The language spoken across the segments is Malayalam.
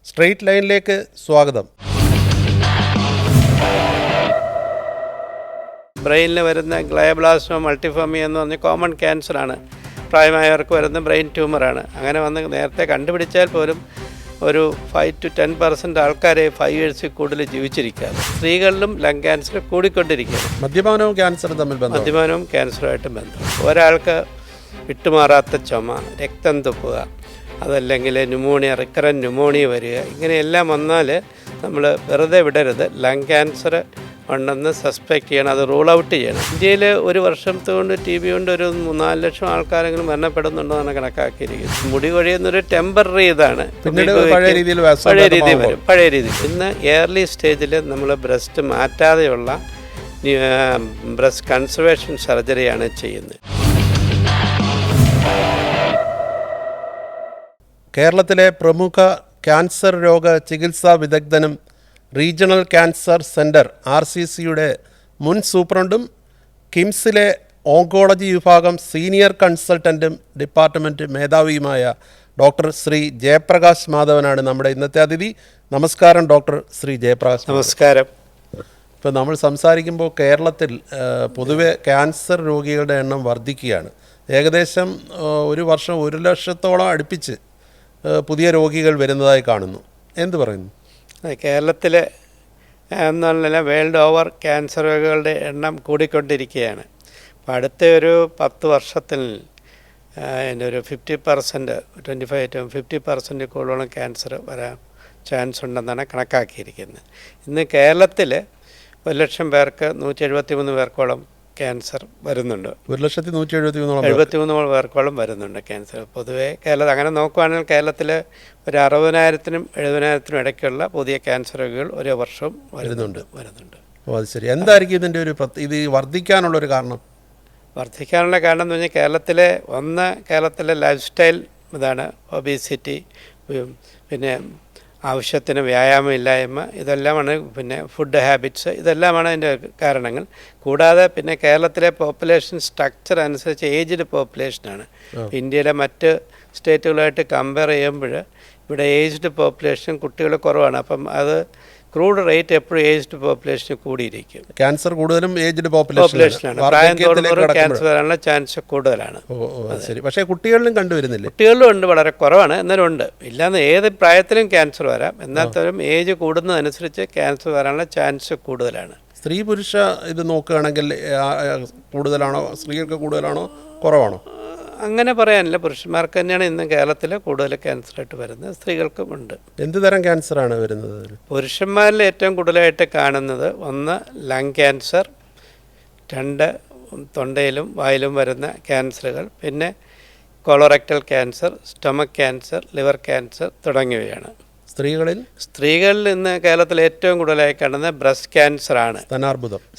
സ്ട്രെയിറ്റ് ലൈനിലേക്ക് സ്വാഗതം. ബ്രെയിനിൽ വരുന്ന ഗ്ലയോബ്ലാസ്റ്റോമ മൾട്ടിഫോമി എന്ന് പറഞ്ഞ കോമൺ ക്യാൻസറാണ്. പ്രായമായവർക്ക് വരുന്ന ബ്രെയിൻ ട്യൂമറാണ്. അങ്ങനെ വന്ന് നേരത്തെ കണ്ടുപിടിച്ചാൽ പോലും ഒരു 5 to 10% ആൾക്കാരെ 5 yearsൽ കൂടുതൽ ജീവിച്ചിരിക്കുക. സ്ത്രീകളിലും ലങ് ക്യാൻസർ കൂടിക്കൊണ്ടിരിക്കുകയാണ്. മദ്യപാനവും ക്യാൻസറും തമ്മിൽ ബന്ധം? മദ്യപാനവും ക്യാൻസറുമായിട്ടും ബന്ധം. ഒരാൾക്ക് വിട്ടുമാറാത്ത ചുമ, രക്തം തുപ്പുക, അതല്ലെങ്കിൽ ന്യൂമോണിയ, റിക്കറൻറ്റ് ന്യൂമോണിയ വരിക, ഇങ്ങനെയെല്ലാം വന്നാൽ നമ്മൾ വെറുതെ വിടരുത്. ലങ് ക്യാൻസർ ഉണ്ടെന്ന് സസ്പെക്റ്റ് ചെയ്യണം, അത് റൂൾ ഔട്ട് ചെയ്യണം. ഇന്ത്യയിൽ ഒരു വർഷത്തെ കൊണ്ട് TB കൊണ്ട് ഒരു 4 ലക്ഷം ആൾക്കാരെങ്കിലും മരണപ്പെടുന്നുണ്ടെന്നാണ് കണക്കാക്കിയിരിക്കുന്നത്. മുടി കൊഴിയുന്നൊരു ടെമ്പററി ഇതാണ്, പഴയ രീതി വരും. പഴയ രീതി ഇന്ന് എയർലി സ്റ്റേജിൽ നമ്മൾ ബ്രസ്റ്റ് മാറ്റാതെയുള്ള ബ്രസ്റ്റ് കൺസർവേഷൻ സർജറിയാണ് ചെയ്യുന്നത്. കേരളത്തിലെ പ്രമുഖ ക്യാൻസർ രോഗ ചികിത്സാ വിദഗ്ധനും റീജിയണൽ ക്യാൻസർ സെൻറ്റർ RCCയുടെ മുൻ സൂപ്രണ്ടും കിംസിലെ ഓങ്കോളജി വിഭാഗം സീനിയർ കൺസൾട്ടൻറ്റും ഡിപ്പാർട്ട്മെൻറ്റ് മേധാവിയുമായ ഡോക്ടർ ശ്രീ ജയപ്രകാശ് മാധവനാണ് നമ്മുടെ ഇന്നത്തെ അതിഥി. നമസ്കാരം ഡോക്ടർ ശ്രീ ജയപ്രകാശ്. നമസ്കാരം. ഇപ്പോൾ നമ്മൾ സംസാരിക്കുമ്പോൾ കേരളത്തിൽ പൊതുവെ ക്യാൻസർ രോഗികളുടെ എണ്ണം വർദ്ധിക്കുകയാണ്. ഏകദേശം ഒരു വർഷം 1 ലക്ഷത്തോളം അടുപ്പിച്ച് പുതിയ രോഗികൾ വരുന്നതായി കാണുന്നു. എന്ത് പറയുന്നു? കേരളത്തിൽ എന്നല്ല, വേൾഡ് ഓവർ ക്യാൻസർ രോഗികളുടെ എണ്ണം കൂടിക്കൊണ്ടിരിക്കുകയാണ്. അപ്പോൾ അടുത്ത ഒരു 10 വർഷത്തിൽ ഒരു 50%, 25-50% കൂടുതലും ക്യാൻസർ വരാൻ ചാൻസ് ഉണ്ടെന്നാണ് കണക്കാക്കിയിരിക്കുന്നത്. ഇന്ന് കേരളത്തിൽ 1 ലക്ഷം പേർക്ക് 173 പേർക്കോളം ക്യാൻസർ വരുന്നുണ്ട്. 1,173 പേർക്കോളം വരുന്നുണ്ട് ക്യാൻസർ. പൊതുവേ കേരളത്തിൽ അങ്ങനെ നോക്കുകയാണെങ്കിൽ കേരളത്തിൽ ഒരു 60,000-നും 70,000-നും ഇടയ്ക്കുള്ള പുതിയ ക്യാൻസർ രോഗികൾ ഓരോ വർഷവും വരുന്നുണ്ട്. ഓ, അത് ശരി. എന്തായിരിക്കും ഇതിൻ്റെ ഒരു ഇത് വർദ്ധിക്കാനുള്ളൊരു കാരണം? വർദ്ധിക്കാനുള്ള കാരണം എന്ന് പറഞ്ഞാൽ കേരളത്തിലെ ലൈഫ് സ്റ്റൈൽ ഇതാണ്. ഒബീസിറ്റി, പിന്നെ ആവശ്യത്തിന് വ്യായാമമില്ലായ്മ, ഇതെല്ലാമാണ്. പിന്നെ ഫുഡ് ഹാബിറ്റ്സ്, ഇതെല്ലാമാണ് അതിൻ്റെ കാരണങ്ങൾ. കൂടാതെ പിന്നെ കേരളത്തിലെ പോപ്പുലേഷൻ സ്ട്രക്ചർ അനുസരിച്ച് ഏജ്ഡ് പോപ്പുലേഷനാണ്. ഇന്ത്യയിലെ മറ്റ് സ്റ്റേറ്റുകളായിട്ട് കമ്പയർ ചെയ്യുമ്പോൾ ഇവിടെ ഏജ്ഡ് പോപ്പുലേഷൻ കുട്ടികൾ കുറവാണ്. അപ്പം അത് ക്രൂഡ് റേറ്റ് എപ്പോഴും ഏജ്ഡ് പോപ്പുലേഷന് കൂടിയിരിക്കും. ക്യാൻസർ കൂടുതലും ഏജ്ഡ് പോപ്പുലേഷനാണ്. പ്രായം തോറും ക്യാൻസർ വരാനുള്ള ചാൻസ് കൂടുതലാണ്. ശരി. പക്ഷേ കുട്ടികളിലും കണ്ടുവരുന്നില്ല? കുട്ടികളിലും ഉണ്ട്, വളരെ കുറവാണ്, എന്നാലും ഉണ്ട്. ഇല്ലാന്ന് ഏത് പ്രായത്തിലും ക്യാൻസർ വരാം. എന്നാലും ഏജ് കൂടുന്നതനുസരിച്ച് ക്യാൻസർ വരാനുള്ള ചാൻസ് കൂടുതലാണ്. സ്ത്രീ പുരുഷ ഇത് നോക്കുകയാണെങ്കിൽ കൂടുതലാണോ? സ്ത്രീകൾക്ക് കൂടുതലാണോ കുറവാണോ? അങ്ങനെ പറയാനില്ല. പുരുഷന്മാർക്ക് തന്നെയാണ് ഇന്ന് കേരളത്തിൽ കൂടുതൽ ക്യാൻസറായിട്ട് വരുന്നത്. സ്ത്രീകൾക്കും ഉണ്ട്. എന്ത് തരം ക്യാൻസറാണ് വരുന്നത്? പുരുഷന്മാരിൽ ഏറ്റവും കൂടുതലായിട്ട് കാണുന്നത് 1 ലങ് ക്യാൻസർ, 2 തൊണ്ടയിലും വായിലും വരുന്ന ക്യാൻസറുകൾ, പിന്നെ colorectal cancer, stomach cancer, liver cancer തുടങ്ങിയവയാണ്. സ്ത്രീകളിൽ ഇന്ന് കേരളത്തിൽ ഏറ്റവും കൂടുതലായി കാണുന്നത് ബ്രസ്റ്റ് ക്യാൻസറാണ്.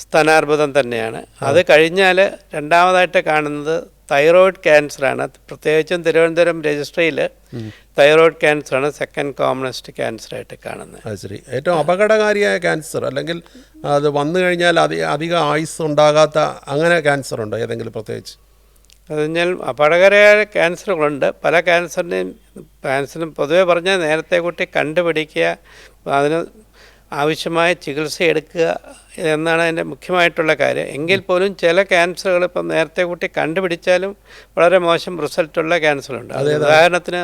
സ്തനാർബുദം തന്നെയാണ്. അത് കഴിഞ്ഞാൽ രണ്ടാമതായിട്ട് കാണുന്നത് തൈറോയിഡ് ക്യാൻസറാണ്. പ്രത്യേകിച്ചും തിരുവനന്തപുരം രജിസ്ട്രിയിൽ തൈറോയിഡ് ക്യാൻസറാണ് സെക്കൻഡ് കോമണസ്റ്റ് ക്യാൻസറായിട്ട് കാണുന്നത്. ശരി. ഏറ്റവും അപകടകാരിയായ ക്യാൻസർ, അല്ലെങ്കിൽ അത് വന്നു കഴിഞ്ഞാൽ അധികം ആയുസ് ഉണ്ടാകാത്ത അങ്ങനെ ക്യാൻസർ ഉണ്ടോ ഏതെങ്കിലും പ്രത്യേകിച്ച്? അത് കഴിഞ്ഞാൽ അപകടകരമായ ക്യാൻസറുകളുണ്ട്. പല ക്യാൻസറിനും പൊതുവെ പറഞ്ഞാൽ നേരത്തെ കൂട്ടി കണ്ടുപിടിക്കുക, അതിന് ആവശ്യമായ ചികിത്സ എടുക്കുക എന്നാണ് അതിൻ്റെ മുഖ്യമായിട്ടുള്ള കാര്യം. എങ്കിൽ പോലും ചില ക്യാൻസറുകൾ ഇപ്പം നേരത്തെ കൂട്ടി കണ്ടുപിടിച്ചാലും വളരെ മോശം റിസൾട്ടുള്ള ക്യാൻസറുണ്ട്. ഉദാഹരണത്തിന്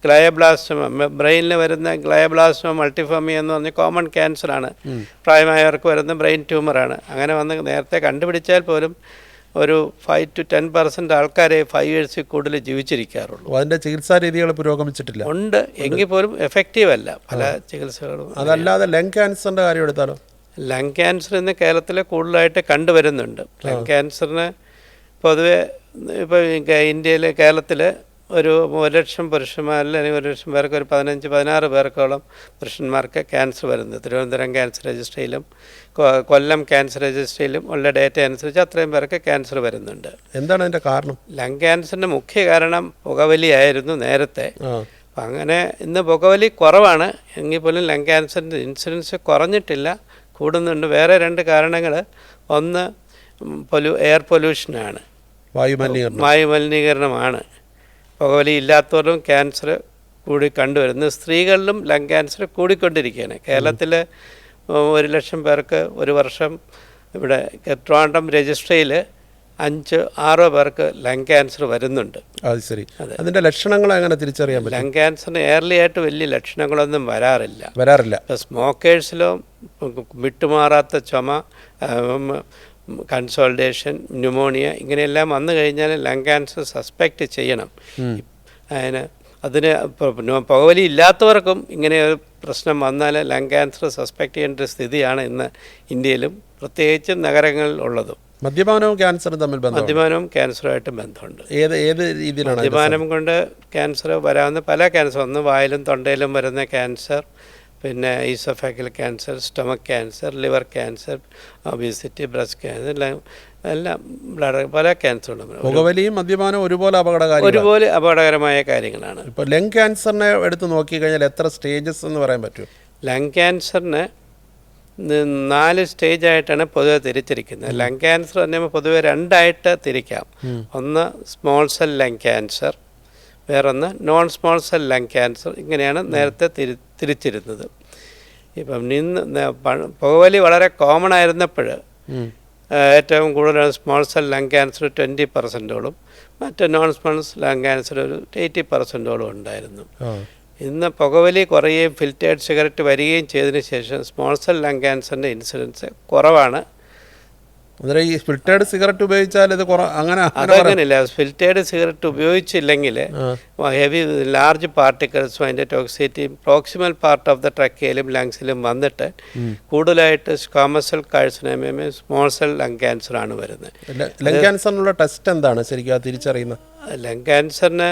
ഗ്ലയോബ്ലാസ്റ്റോമ, ബ്രെയിനിൽ വരുന്ന ഗ്ലയോബ്ലാസ്റ്റോമ മൾട്ടിഫോമി എന്ന് പറഞ്ഞ കോമൺ ക്യാൻസറാണ്. പ്രായമായവർക്ക് വരുന്ന ബ്രെയിൻ ട്യൂമറാണ്. അങ്ങനെ വന്ന് നേരത്തെ കണ്ടുപിടിച്ചാൽ പോലും ഒരു 5 to 10% ആൾക്കാരെ 5 yearsൽ കൂടുതൽ ജീവിച്ചിരിക്കാറുള്ളൂ. അതിൻ്റെ ചികിത്സാ രീതികൾ പുരോഗമിച്ചിട്ടില്ല. ഉണ്ട്, എങ്കിൽ പോലും എഫക്റ്റീവ് അല്ല പല ചികിത്സകളും. അതല്ലാതെ ലങ് ക്യാൻസറിൻ്റെ കാര്യം എടുത്താലോ? ലങ് ക്യാൻസർ ഇന്ന് കേരളത്തിൽ കൂടുതലായിട്ട് കണ്ടുവരുന്നുണ്ട്. ലങ് ക്യാൻസറിന് പൊതുവെ ഇപ്പോൾ കേരളത്തിൽ ഒരു 1 ലക്ഷം പുരുഷന്മാരിൽ അല്ലെങ്കിൽ 1 ലക്ഷം പേർക്ക് ഒരു 15-16 പേർക്കോളം പുരുഷന്മാർക്ക് ക്യാൻസർ വരുന്നത്. തിരുവനന്തപുരം ക്യാൻസർ രജിസ്ട്രിയിലും കൊല്ലം ക്യാൻസർ രജിസ്ട്രിയിലും ഉള്ള ഡേറ്റ അനുസരിച്ച് അത്രയും പേർക്ക് ക്യാൻസർ വരുന്നുണ്ട്. എന്താണ് അതിൻ്റെ കാരണം? ലങ് ക്യാൻസറിൻ്റെ മുഖ്യ കാരണം പുകവലിയായിരുന്നു നേരത്തെ. അപ്പം അങ്ങനെ ഇന്ന് പുകവലി കുറവാണ്, എങ്കിൽ പോലും ലങ് ക്യാൻസറിൻ്റെ ഇൻസിഡൻസ് കുറഞ്ഞിട്ടില്ല, കൂടുന്നുണ്ട്. വേറെ 2 കാരണങ്ങൾ. ഒന്ന് എയർ പൊല്യൂഷനാണ്, വായുമലിനീകരണമാണ്. പുകവലി ഇല്ലാത്തവരും ക്യാൻസർ കൂടി കണ്ടുവരുന്നു. സ്ത്രീകളിലും ലങ് ക്യാൻസർ കൂടിക്കൊണ്ടിരിക്കുകയാണ്. കേരളത്തിൽ 1,00,000 പേർക്ക് ഒരു വർഷം ഇവിടെ ട്രിവാൻഡ്രം രജിസ്ട്രിയിൽ 5-6 പേർക്ക് ലങ് ക്യാൻസർ വരുന്നുണ്ട്. അത് ശരി. അതിന്റെ ലക്ഷണങ്ങൾ എങ്ങനെ തിരിച്ചറിയാൻ പറ്റും? ലങ് ക്യാൻസറിന് ഏർലി ആയിട്ട് വലിയ ലക്ഷണങ്ങളൊന്നും വരാറില്ല. ഇപ്പോൾ സ്മോക്കേഴ്സിലോ വിട്ടുമാറാത്ത ചുമ, കൺസോൾട്ടേഷൻ, ന്യൂമോണിയ ഇങ്ങനെയെല്ലാം വന്നു കഴിഞ്ഞാൽ ലങ് ക്യാൻസർ സസ്പെക്റ്റ് ചെയ്യണം. അതിന് പുകവലി ഇല്ലാത്തവർക്കും ഇങ്ങനെ ഒരു പ്രശ്നം വന്നാൽ ലങ് ക്യാൻസർ സസ്പെക്റ്റ് ചെയ്യേണ്ട ഒരു സ്ഥിതിയാണ് ഇന്ന് ഇന്ത്യയിലും പ്രത്യേകിച്ചും നഗരങ്ങളിൽ ഉള്ളതും. മദ്യപാനവും ക്യാൻസറും തമ്മിൽ മദ്യപാനവും ക്യാൻസറുമായിട്ട് ബന്ധമുണ്ട്. ഏത് രീതിയിലാണ്? മദ്യപാനം കൊണ്ട് ക്യാൻസർ വരാവുന്ന പല ക്യാൻസർ, ഒന്ന് വായിലും തൊണ്ടയിലും വരുന്ന ക്യാൻസർ, പിന്നെ oesophageal cancer, stomach cancer, liver cancer, obesity, breast cancer, എല്ലാം പല ക്യാൻസറുകളും. പുകവലിയും മദ്യപാനവും ഒരുപോലെ അപകടകരമായ കാര്യങ്ങളാണ്. ഇപ്പോൾ ലങ് ക്യാൻസറിനെ എടുത്ത് നോക്കിക്കഴിഞ്ഞാൽ എത്ര സ്റ്റേജസ് എന്ന് പറയാൻ പറ്റും? ലങ് ക്യാൻസറിന് 4 സ്റ്റേജായിട്ടാണ് പൊതുവെ തിരിച്ചിരിക്കുന്നത്. ലങ് ക്യാൻസർ തന്നെ പൊതുവെ 2ആയിട്ട് തിരിക്കാം. ഒന്ന് സ്മോൾ സെൽ ലങ് ക്യാൻസർ, വേറൊന്ന് non small cell lung cancer. ഇങ്ങനെയാണ് നേരത്തെ തിരിച്ചിരുന്നത്. ഇപ്പം പുകവലി വളരെ കോമൺ ആയിരുന്നപ്പോൾ ഏറ്റവും കൂടുതൽ സ്മോൾ സെൽ ലങ് ക്യാൻസർ 20%ഓളം, മറ്റ് non small cell lung cancer ഒരു 80%ഓളം ഉണ്ടായിരുന്നു. ഇന്ന് പുകവലി കുറയുകയും ഫിൽറ്റേർഡ് സിഗരറ്റ് വരികയും ചെയ്തതിന് ശേഷം സ്മോൾ സെൽ ലങ് ക്യാൻസറിൻ്റെ ഇൻസിഡൻസ് കുറവാണ്. ഈ ഫിൽറ്റേർഡ് സിഗരറ്റ് ഉപയോഗിച്ചാൽ ഇത് അതങ്ങനെയില്ല. ഫിൽറ്റേർഡ് സിഗരറ്റ് ഉപയോഗിച്ചില്ലെങ്കിൽ ഹെവി ലാർജ് പാർട്ടിക്കിൾസും അതിൻ്റെ ടോക്സിറ്റിയും പ്രോക്സിമൽ പാർട്ട് ഓഫ് ദ ട്രക്കിയയിലും ലങ്സിലും വന്നിട്ട് കൂടുതലായിട്ട് സ്ക്വാമസ് സെൽ കാർസിനോമയും സ്മോൾ സെൽ ലങ് ക്യാൻസറാണ് വരുന്നത്. ലങ് ക്യാൻസറിനുള്ള ടെസ്റ്റ് എന്താണ് ശരിക്കും തിരിച്ചറിയുന്നത്? ലങ് ക്യാൻസറിന്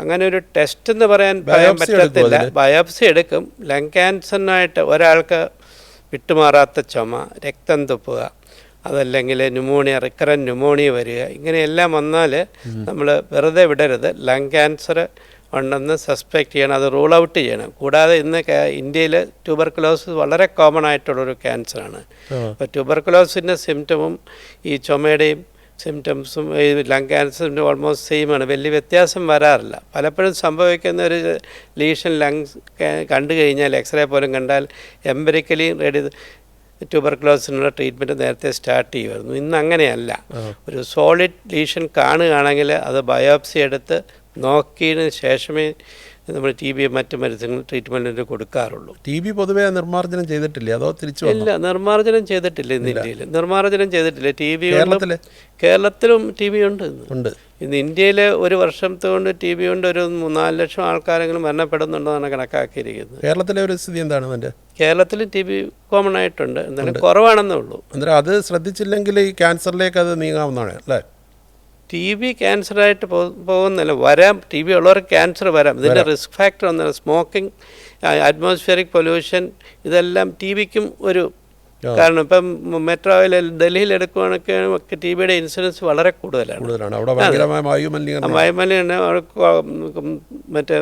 അങ്ങനെ ഒരു ടെസ്റ്റ് എന്ന് പറയാൻ പറ്റത്തില്ല. ബയോപ്സി എടുക്കും. ലങ് ക്യാൻസറിനായിട്ട് ഒരാൾക്ക് വിട്ടുമാറാത്ത ചുമ, രക്തം തുപ്പുക, അതല്ലെങ്കിൽ ന്യൂമോണിയ, റിക്കറൻറ്റ് ന്യൂമോണിയ വരിക, ഇങ്ങനെയെല്ലാം വന്നാൽ നമ്മൾ വെറുതെ വിടരുത്. ലങ് ക്യാൻസർ ഉണ്ടെന്ന് സസ്പെക്റ്റ് ചെയ്യണം, അത് റൂൾ ഔട്ട് ചെയ്യണം. കൂടാതെ ഇന്ന് ഇന്ത്യയിൽ ട്യൂബർക്കുലോസിസ് വളരെ കോമൺ ആയിട്ടുള്ളൊരു ക്യാൻസറാണ്. അപ്പോൾ ട്യൂബർക്കുലോസിൻ്റെ സിംറ്റമും ഈ ചുമയുടെയും സിംറ്റംസും ഈ ലങ് ക്യാൻസറിൻ്റെ ഓൾമോസ്റ്റ് സെയിമാണ്. വലിയ വ്യത്യാസം വരാറില്ല. പലപ്പോഴും സംഭവിക്കുന്ന ഒരു ലീഷൻ ലങ്സ് കണ്ടു കഴിഞ്ഞാൽ, എക്സ്റേ പോലും കണ്ടാൽ എംപെരിക്കലി ട്യൂബർക്കുലോസിനുള്ള ട്രീറ്റ്മെൻറ്റ് നേരത്തെ സ്റ്റാർട്ട് ചെയ്യുമായിരുന്നു. ഇന്ന് അങ്ങനെയല്ല. ഒരു സോളിഡ് ലീഷൻ കാണുകയാണെങ്കിൽ അത് ബയോപ്സി എടുത്ത് നോക്കിയതിന് ശേഷമേ നമ്മൾ TB മറ്റ് മരുന്നുകൾ ട്രീറ്റ്മെൻറ്റിന് കൊടുക്കാറുള്ളൂ. TB പൊതുവേ നിർമ്മാർജ്ജനം ചെയ്തിട്ടില്ലേ, അതോ തിരിച്ചു? ഇല്ല, നിർമ്മാർജ്ജനം ചെയ്തിട്ടില്ല. ഇന്ന് ഇന്ത്യയിൽ നിർമ്മാർജ്ജനം ചെയ്തിട്ടില്ല. കേരളത്തിലും TB ഉണ്ട്. ഇന്ന് ഇന്ത്യയിൽ ഒരു വർഷത്തോണ്ട് TB കൊണ്ട് ഒരു 4 ലക്ഷം ആൾക്കാരെങ്കിലും മരണപ്പെടുന്നുണ്ടെന്നാണ് കണക്കാക്കിയിരിക്കുന്നത്. കേരളത്തിലെ ഒരു സ്ഥിതി എന്താണ്? കേരളത്തിൽ TB കോമൺ ആയിട്ടുണ്ട്, എന്നാലും കുറവാണെന്നേ ഉള്ളൂ. അത് ശ്രദ്ധിച്ചില്ലെങ്കിൽ ഈ ക്യാൻസറിലേക്ക് അത് നീങ്ങാവുന്നതാണ് അല്ലേ? TB ക്യാൻസറായിട്ട് പോകുന്നില്ല, വരാം. TB ഉള്ളവർക്ക് ക്യാൻസർ വരാം. ഇതിൻ്റെ റിസ്ക് ഫാക്ടർ ഒന്നുമില്ല. സ്മോക്കിംഗ്, അറ്റ്മോസ്ഫിയറിക് പൊല്യൂഷൻ, ഇതെല്ലാം TBക്കും ഒരു കാരണം. ഇപ്പം മെട്രോയിൽ ഡൽഹിയിൽ എടുക്കുകയാണെങ്കിൽ TBയുടെ ഇൻസിഡൻസ് വളരെ കൂടുതലാണ്. വായുമലിനീകരണം, മറ്റേ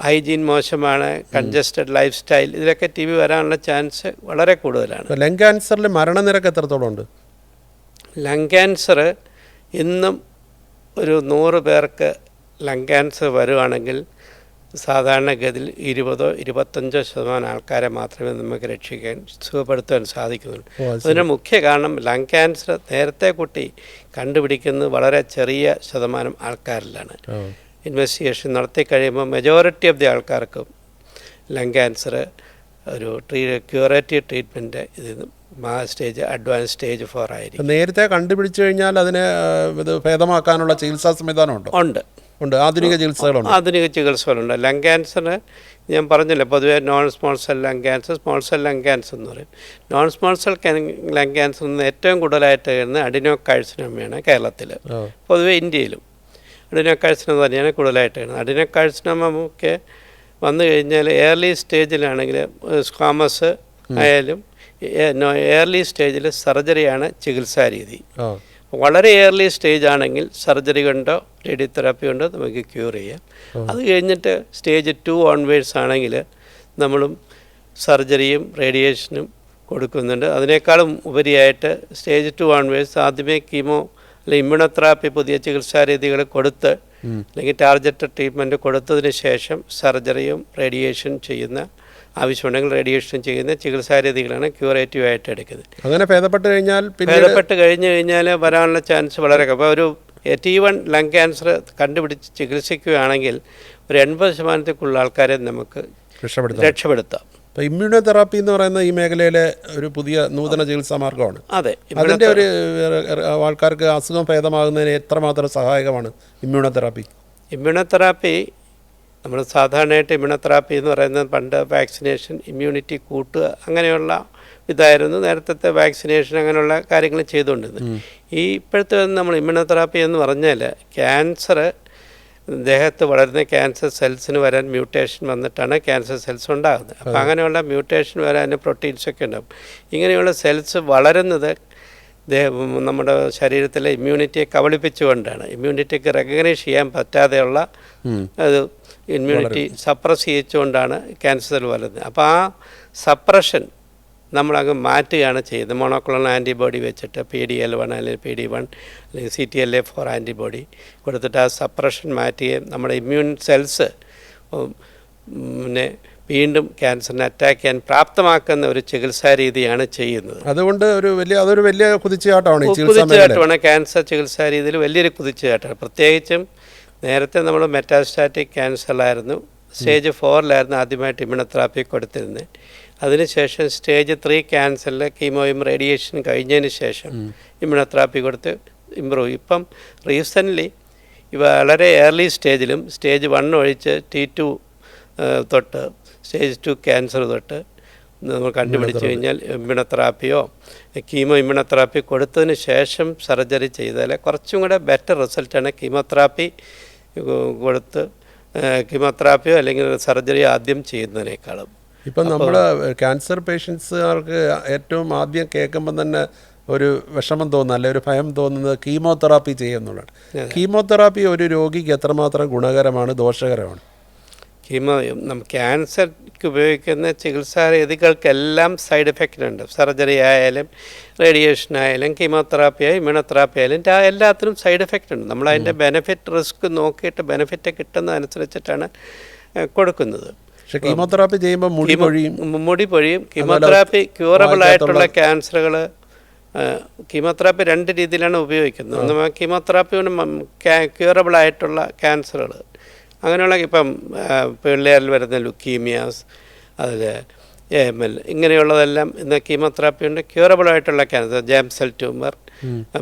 ഹൈജീൻ മോശമാണ്, കൺജസ്റ്റഡ് ലൈഫ് സ്റ്റൈൽ, ഇതിലൊക്കെ TB വരാനുള്ള ചാൻസ് വളരെ കൂടുതലാണ്. ലങ് ക്യാൻസറിൽ മരണനിരക്ക് എത്രത്തോളം ഉണ്ട്? ലങ് ക്യാൻസർ ഇന്നും ഒരു 100 പേർക്ക് ലങ് ക്യാൻസർ വരുവാണെങ്കിൽ സാധാരണഗതിയിൽ 20-25% ആൾക്കാരെ മാത്രമേ നമുക്ക് സുഖപ്പെടുത്താൻ സാധിക്കുന്നുള്ളൂ. അതിന് മുഖ്യ കാരണം ലങ് ക്യാൻസർ നേരത്തെ കൂട്ടി കണ്ടുപിടിക്കുന്നത് വളരെ ചെറിയ ശതമാനം ആൾക്കാരിലാണ്. ഇൻവെസ്റ്റിഗേഷൻ നടത്തി കഴിയുമ്പോൾ മെജോറിറ്റി ഓഫ് ദി ആൾക്കാർക്കും ലങ് ക്യാൻസർ ഒരു ക്യൂറേറ്റീവ് ട്രീറ്റ്മെൻറ്റ് ഇത് സ്റ്റേജ് അഡ്വാൻസ് സ്റ്റേജ് 4 ആയിരിക്കും. നേരത്തെ കണ്ടുപിടിച്ചു കഴിഞ്ഞാൽ അതിനെ ഇത് ഭേദമാക്കാനുള്ള ചികിത്സാ സംവിധാനം ഉണ്ട്. ആധുനിക ചികിത്സകളുണ്ട്. ലങ് ക്യാൻസറിന് ഞാൻ പറഞ്ഞില്ല, പൊതുവേ non small cell lung cancer, small cell lung cancer എന്ന് പറയും. Non small cell lung cancer നിന്ന് ഏറ്റവും കൂടുതലായിട്ട് വരുന്നത് അഡിനോകാഴ്സിനോമയാണ് കേരളത്തിൽ, പൊതുവേ ഇന്ത്യയിലും അഡിനോകാഴ്സിനോമ തന്നെയാണ് കൂടുതലായിട്ട് വരുന്നത്. അഡിനോകാഴ്സിനോമൊക്കെ വന്നു കഴിഞ്ഞാൽ ഏർലി സ്റ്റേജിലാണെങ്കിൽ സ്ക്വാമസ് ആയാലും ഏർലി സ്റ്റേജിൽ സർജറിയാണ് ചികിത്സാ രീതി. വളരെ ഏർലി സ്റ്റേജ് ആണെങ്കിൽ സർജറി കൊണ്ടോ റേഡിയോതെറാപ്പി കൊണ്ടോ നമുക്ക് ക്യൂർ ചെയ്യാം. അത് കഴിഞ്ഞിട്ട് സ്റ്റേജ് 2 ഓൺവേഴ്സ് ആണെങ്കിൽ നമ്മളും സർജറിയും റേഡിയേഷനും കൊടുക്കുന്നുണ്ട്. അതിനേക്കാളും ഉപരിയായിട്ട് സ്റ്റേജ് 2 ഓൺവേഴ്സ് ആദ്യമേ കീമോ അല്ലെങ്കിൽ ഇമ്മ്യൂണോതെറാപ്പി പുതിയ ചികിത്സാ രീതികൾ കൊടുത്ത് അല്ലെങ്കിൽ ടാർഗറ്റഡ് ട്രീറ്റ്മെൻറ്റ് കൊടുത്തതിന് ശേഷം സർജറിയും റേഡിയേഷൻ ചെയ്യുന്ന ആവശ്യമുണ്ടെങ്കിൽ റേഡിയേഷൻ ചെയ്യുന്ന ചികിത്സാ രീതികളാണ് ക്യൂറേറ്റീവ് ആയിട്ട് എടുക്കുന്നത്. അങ്ങനെ ഭേദപ്പെട്ട് കഴിഞ്ഞാൽ ഭേദപ്പെട്ട് കഴിഞ്ഞ് കഴിഞ്ഞാൽ വരാനുള്ള ചാൻസ് വളരെ അപ്പോൾ ഒരു T1 ലങ് ക്യാൻസർ കണ്ടുപിടിച്ച് ചികിത്സിക്കുകയാണെങ്കിൽ ഒരു 80% ആൾക്കാരെ നമുക്ക് രക്ഷപ്പെടുത്താം. ഇപ്പോൾ ഇമ്മ്യൂണോതെറാപ്പി എന്ന് പറയുന്ന ഈ മേഖലയിലെ ഒരു പുതിയ നൂതന ചികിത്സാ മാർഗമാണ്. അതെ, അതിൻ്റെ ഒരു ആൾക്കാർക്ക് അസുഖം ഭേദമാകുന്നതിന് എത്രമാത്രം സഹായകമാണ് ഇമ്മ്യൂണോതെറാപ്പി? ഇമ്മ്യൂണോതെറാപ്പി നമ്മൾ സാധാരണയായിട്ട് ഇമ്മ്യൂണോതെറാപ്പി എന്ന് പറയുന്നത് പണ്ട് വാക്സിനേഷൻ ഇമ്മ്യൂണിറ്റി കൂട്ടുക അങ്ങനെയുള്ള ഇതായിരുന്നു നേരത്തെ വാക്സിനേഷൻ അങ്ങനെയുള്ള കാര്യങ്ങൾ ചെയ്തുകൊണ്ടിരുന്നത്. ഇപ്പോഴത്തെ നമ്മൾ ഇമ്മ്യൂണോതെറാപ്പി എന്ന് പറഞ്ഞാൽ ക്യാൻസർ ദേഹത്ത് വളരുന്ന ക്യാൻസർ സെൽസിന് വരാൻ മ്യൂട്ടേഷൻ വന്നിട്ടാണ് ക്യാൻസർ സെൽസ് ഉണ്ടാകുന്നത്. അപ്പോൾ അങ്ങനെയുള്ള മ്യൂട്ടേഷൻ വരാൻ പ്രോട്ടീൻസൊക്കെ ഉണ്ടാകും. ഇങ്ങനെയുള്ള സെൽസ് വളരുന്നത് നമ്മുടെ ശരീരത്തിലെ ഇമ്മ്യൂണിറ്റിയെ കബളിപ്പിച്ചുകൊണ്ടാണ്. ഇമ്മ്യൂണിറ്റിക്ക് റെക്കഗ്നൈസ് ചെയ്യാൻ പറ്റാതെയുള്ള അത് ഇമ്മ്യൂണിറ്റി സപ്രസ് ചെയ്യിച്ചുകൊണ്ടാണ് ക്യാൻസർ വരുന്നത്. അപ്പോൾ ആ സപ്രഷൻ നമ്മളങ്ങ് മാറ്റുകയാണ് ചെയ്യുന്നത്. മോണോക്ലോണൽ ആൻറ്റിബോഡി വെച്ചിട്ട് PD-L1 അല്ലെങ്കിൽ PD-1 അല്ലെങ്കിൽ CTLA-4 ആൻറ്റിബോഡി കൊടുത്തിട്ട് ആ സപ്രഷൻ മാറ്റുകയും നമ്മുടെ ഇമ്മ്യൂൺ സെൽസ് പിന്നെ വീണ്ടും ക്യാൻസറിനെ അറ്റാക്ക് ചെയ്യാൻ പ്രാപ്തമാക്കുന്ന ഒരു ചികിത്സാ രീതിയാണ് ചെയ്യുന്നത്. അതുകൊണ്ട് അതൊരു വലിയ കുതിച്ചുചാട്ടമാണ്. കുതിച്ചുചാട്ടമാണ് ക്യാൻസർ ചികിത്സാ രീതിയിൽ വലിയൊരു കുതിച്ചുചാട്ടമാണ്. പ്രത്യേകിച്ചും നേരത്തെ നമ്മൾ മെറ്റാസ്റ്റാറ്റിക് ക്യാൻസറിലായിരുന്നു, സ്റ്റേജ് 4 ആദ്യമായിട്ട് ഇമ്മ്യൂണോതെറാപ്പി കൊടുത്തിരുന്നത്. അതിനുശേഷം സ്റ്റേജ് 3 ക്യാൻസറിൽ കീമോയും റേഡിയേഷനും കഴിഞ്ഞതിന് ശേഷം ഇമ്മ്യൂണോതെറാപ്പി കൊടുത്ത് ഇമ്പ്രൂവ്. ഇപ്പം റീസെൻ്റ്ലി വളരെ ഏർലി സ്റ്റേജിലും സ്റ്റേജ് 1 ഒഴിച്ച് T2 തൊട്ട് സ്റ്റേജ് 2 ക്യാൻസർ തൊട്ട് നമ്മൾ കണ്ടുപിടിച്ച് കഴിഞ്ഞാൽ ഇമ്മ്യൂണോതെറാപ്പിയോ കീമോ ഇമ്മ്യൂണോതെറാപ്പി കൊടുത്തതിന് ശേഷം സർജറി ചെയ്താൽ കുറച്ചും കൂടെ ബെറ്റർ റിസൾട്ടാണ് കീമോതെറാപ്പി കൊടുത്ത് കീമോതെറാപ്പിയോ അല്ലെങ്കിൽ സർജറി ആദ്യം ചെയ്യുന്നതിനേക്കാളും. ഇപ്പം നമ്മൾ ക്യാൻസർ പേഷ്യൻസുകാർക്ക് ഏറ്റവും ആദ്യം കേൾക്കുമ്പം തന്നെ ഒരു വിഷമം തോന്നുന്നത് അല്ലെങ്കിൽ ഒരു ഭയം തോന്നുന്നത് കീമോതെറാപ്പി ചെയ്യുന്നുള്ളതാണ്. കീമോതെറാപ്പി ഒരു രോഗിക്ക് എത്രമാത്രം ഗുണകരമാണ്, ദോഷകരമാണ്? ക്യാൻസർക്ക് ഉപയോഗിക്കുന്ന ചികിത്സാ രീതികൾക്കെല്ലാം സൈഡ് എഫക്റ്റ് ഉണ്ട്. സർജറി ആയാലും റേഡിയേഷൻ ആയാലും കീമോതെറാപ്പി ആയാലും ഇമ്മ്യൂണോതെറാപ്പി ആയാലും എല്ലാത്തിനും സൈഡ് എഫക്റ്റ് ഉണ്ട്. നമ്മളതിൻ്റെ ബെനിഫിറ്റ് റിസ്ക് നോക്കിയിട്ട് ബെനിഫിറ്റ് കിട്ടുന്നതനുസരിച്ചിട്ടാണ് കൊടുക്കുന്നത്. പക്ഷേ കീമോതെറാപ്പി ചെയ്യുമ്പോൾ മുടി പൊഴിയും. കീമോതെറാപ്പി ക്യൂറബിൾ ആയിട്ടുള്ള ക്യാൻസറുകൾ കീമോതെറാപ്പി 2 രീതിയിലാണ് ഉപയോഗിക്കുന്നത്. ഒന്ന് കീമോതെറാപ്പി കൊണ്ട് ക്യൂറബിൾ ആയിട്ടുള്ള ക്യാൻസറുകൾ അങ്ങനെയുള്ള ഇപ്പം പിള്ളേരിൽ വരുന്ന ലുക്കീമിയാസ് അതിൽ AML ഇങ്ങനെയുള്ളതെല്ലാം ഇന്ന് കീമോതെറാപ്പി കൊണ്ട് ക്യൂറബിൾ ആയിട്ടുള്ള ക്യാൻസർ, ജേം സെൽ ട്യൂമർ,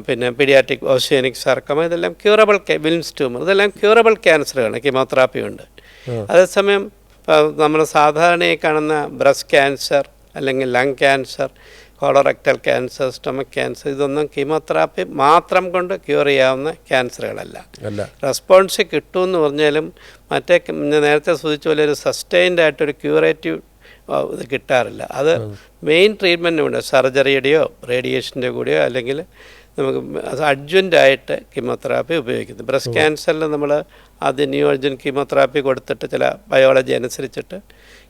പിന്നെ പീഡിയാട്രിക് ഓഷ്യാനിക് സാർക്കോമ, ഇതെല്ലാം ക്യൂറബിൾ വിൽസ് ട്യൂമർ, ഇതെല്ലാം ക്യൂറബിൾ ക്യാൻസറുകളാണ് കീമോതെറാപ്പി കൊണ്ട്. അതേസമയം നമ്മൾ സാധാരണയായി കാണുന്ന ബ്രസ്റ്റ് ക്യാൻസർ അല്ലെങ്കിൽ lung cancer, colorectal cancer, stomach cancer ഇതൊന്നും കീമോതെറാപ്പി മാത്രം കൊണ്ട് ക്യൂർ ചെയ്യാവുന്ന ക്യാൻസറുകളല്ല. റെസ്പോൺസ് കിട്ടുമെന്ന് പറഞ്ഞാലും മറ്റേ നേരത്തെ സൂചിച്ച പോലെ ഒരു സസ്റ്റൈൻഡ് ആയിട്ടൊരു ക്യൂറേറ്റീവ് ഇത് കിട്ടാറില്ല. അത് മെയിൻ ട്രീറ്റ്മെൻറ്റുണ്ട്, സർജറിയുടെയോ റേഡിയേഷൻ്റെ കൂടെയോ അല്ലെങ്കിൽ നമുക്ക് അഡ്ജൻ്റായിട്ട് കീമോതെറാപ്പി ഉപയോഗിക്കുന്നത്. ബ്രസ്റ്റ് ക്യാൻസറിൽ നമ്മൾ ആദ്യം നിയോജൻ കീമോതെറാപ്പി കൊടുത്തിട്ട് ചില ബയോളജി അനുസരിച്ചിട്ട്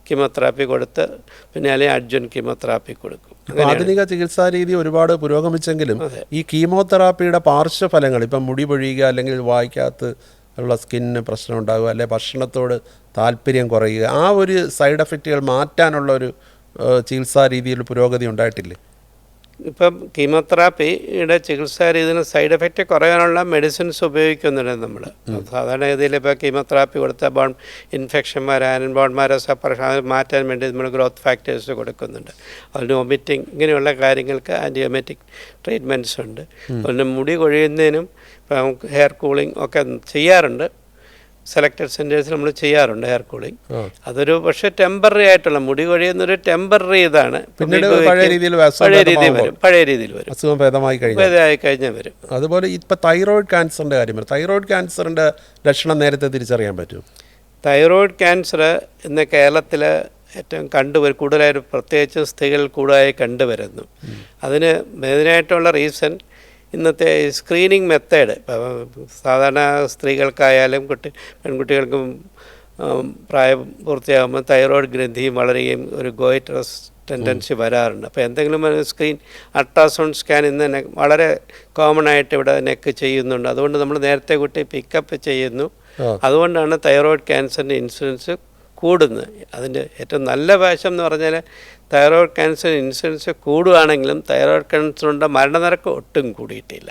കീമോതെറാപ്പി കൊടുത്ത് പിന്നെ അല്ലെങ്കിൽ അഡ്ജൻ കീമോതെറാപ്പി കൊടുക്കും. ആധുനിക ചികിത്സാ രീതി ഒരുപാട് പുരോഗമിച്ചെങ്കിലും ഈ കീമോതെറാപ്പിയുടെ പാർശ്വഫലങ്ങൾ ഇപ്പം മുടി പൊഴിയുക അല്ലെങ്കിൽ വായിക്കകത്ത് ഉള്ള സ്കിന്നിന് പ്രശ്നം ഉണ്ടാകുക അല്ലെങ്കിൽ ഭക്ഷണത്തോട് താല്പര്യം കുറയുക, ആ ഒരു സൈഡ് എഫക്റ്റുകൾ മാറ്റാനുള്ള ഒരു ചികിത്സാ രീതിയിൽ പുരോഗതി ഉണ്ടായിട്ടില്ലേ? ഇപ്പം കീമോതെറാപ്പിയുടെ ചികിത്സാ രീതിയിൽ സൈഡ് എഫക്റ്റ് കുറയാനുള്ള മെഡിസിൻസ് ഉപയോഗിക്കുന്നുണ്ട് നമ്മൾ. സാധാരണ ഗതിയിൽ ഇപ്പോൾ കീമോതെറാപ്പി കൊടുത്താൽ ബോൺ ഇൻഫെക്ഷൻ വരാനും ബോൺമാരോ സെപ്പറേഷൻ അത് മാറ്റാൻ വേണ്ടി നമ്മൾ ഗ്രോത്ത് ഫാക്ടേഴ്സ് കൊടുക്കുന്നുണ്ട്. അതിന് വൊമിറ്റിംഗ് ഇങ്ങനെയുള്ള കാര്യങ്ങൾക്ക് ആൻറ്റിയോമെറ്റിക് ട്രീറ്റ്മെൻറ്റ്സ് ഉണ്ട്. അതുപോലെ മുടി കൊഴിയുന്നതിനും ഇപ്പം ഹെയർ കൂളിംഗ് ഒക്കെ ചെയ്യാറുണ്ട്. സെലക്റ്റഡ് സെൻറ്റേഴ്സിൽ നമ്മൾ ചെയ്യാറുണ്ട് ഹെയർ കൂളിംഗ്. അതൊരു പക്ഷേ ടെമ്പററി ആയിട്ടുള്ള മുടി കൊഴിയുന്നൊരു ടെമ്പററി ഇതാണ്. പഴയ രീതിയിൽ വരും, അസുഖം ഭേദമായി കഴിഞ്ഞാൽ വരും. അതുപോലെ ഇപ്പം തൈറോയിഡ് ക്യാൻസറിൻ്റെ കാര്യം വരും. തൈറോയിഡ് ക്യാൻസറിൻ്റെ ലക്ഷണം നേരത്തെ തിരിച്ചറിയാൻ പറ്റും? തൈറോയിഡ് ക്യാൻസർ ഇന്ന് കേരളത്തിൽ ഏറ്റവും കൂടുതലായിട്ട് പ്രത്യേകിച്ച് സ്ത്രീകൾ കൂടുതലായി കണ്ടുവരുന്നു. അതിന് മെയിനായിട്ടുള്ള റീസൺ ഇന്നത്തെ സ്ക്രീനിങ് മെത്തേഡ്. സാധാരണ സ്ത്രീകൾക്കായാലും പെൺകുട്ടികൾക്കും പ്രായം പൂർത്തിയാകുമ്പോൾ തൈറോയ്ഡ് ഗ്രന്ഥിയും വളരുകയും ഒരു ഗോയിറ്ററസ് ടെൻഡൻസി വരാറുണ്ട്. അപ്പോൾ എന്തെങ്കിലും അൾട്രാസൗണ്ട് സ്കാൻ ഇന്ന് വളരെ കോമൺ ആയിട്ട് ഇവിടെ നെക്ക് ചെയ്യുന്നുണ്ട്. അതുകൊണ്ട് നമ്മൾ നേരത്തെ കുട്ടി പിക്കപ്പ് ചെയ്യുന്നു. അതുകൊണ്ടാണ് തൈറോയ്ഡ് ക്യാൻസറിൻ്റെ ഇൻസിഡൻസ് കൂടുന്നത്. അതിൻ്റെ ഏറ്റവും നല്ല വശം എന്ന് പറഞ്ഞാൽ തൈറോയ്ഡ് ക്യാൻസർ ഇൻസിഡൻസ് കൂടുകയാണെങ്കിലും തൈറോയ്ഡ് ക്യാൻസറിൻ്റെ മരണനിരക്ക് ഒട്ടും കൂടിയിട്ടില്ല.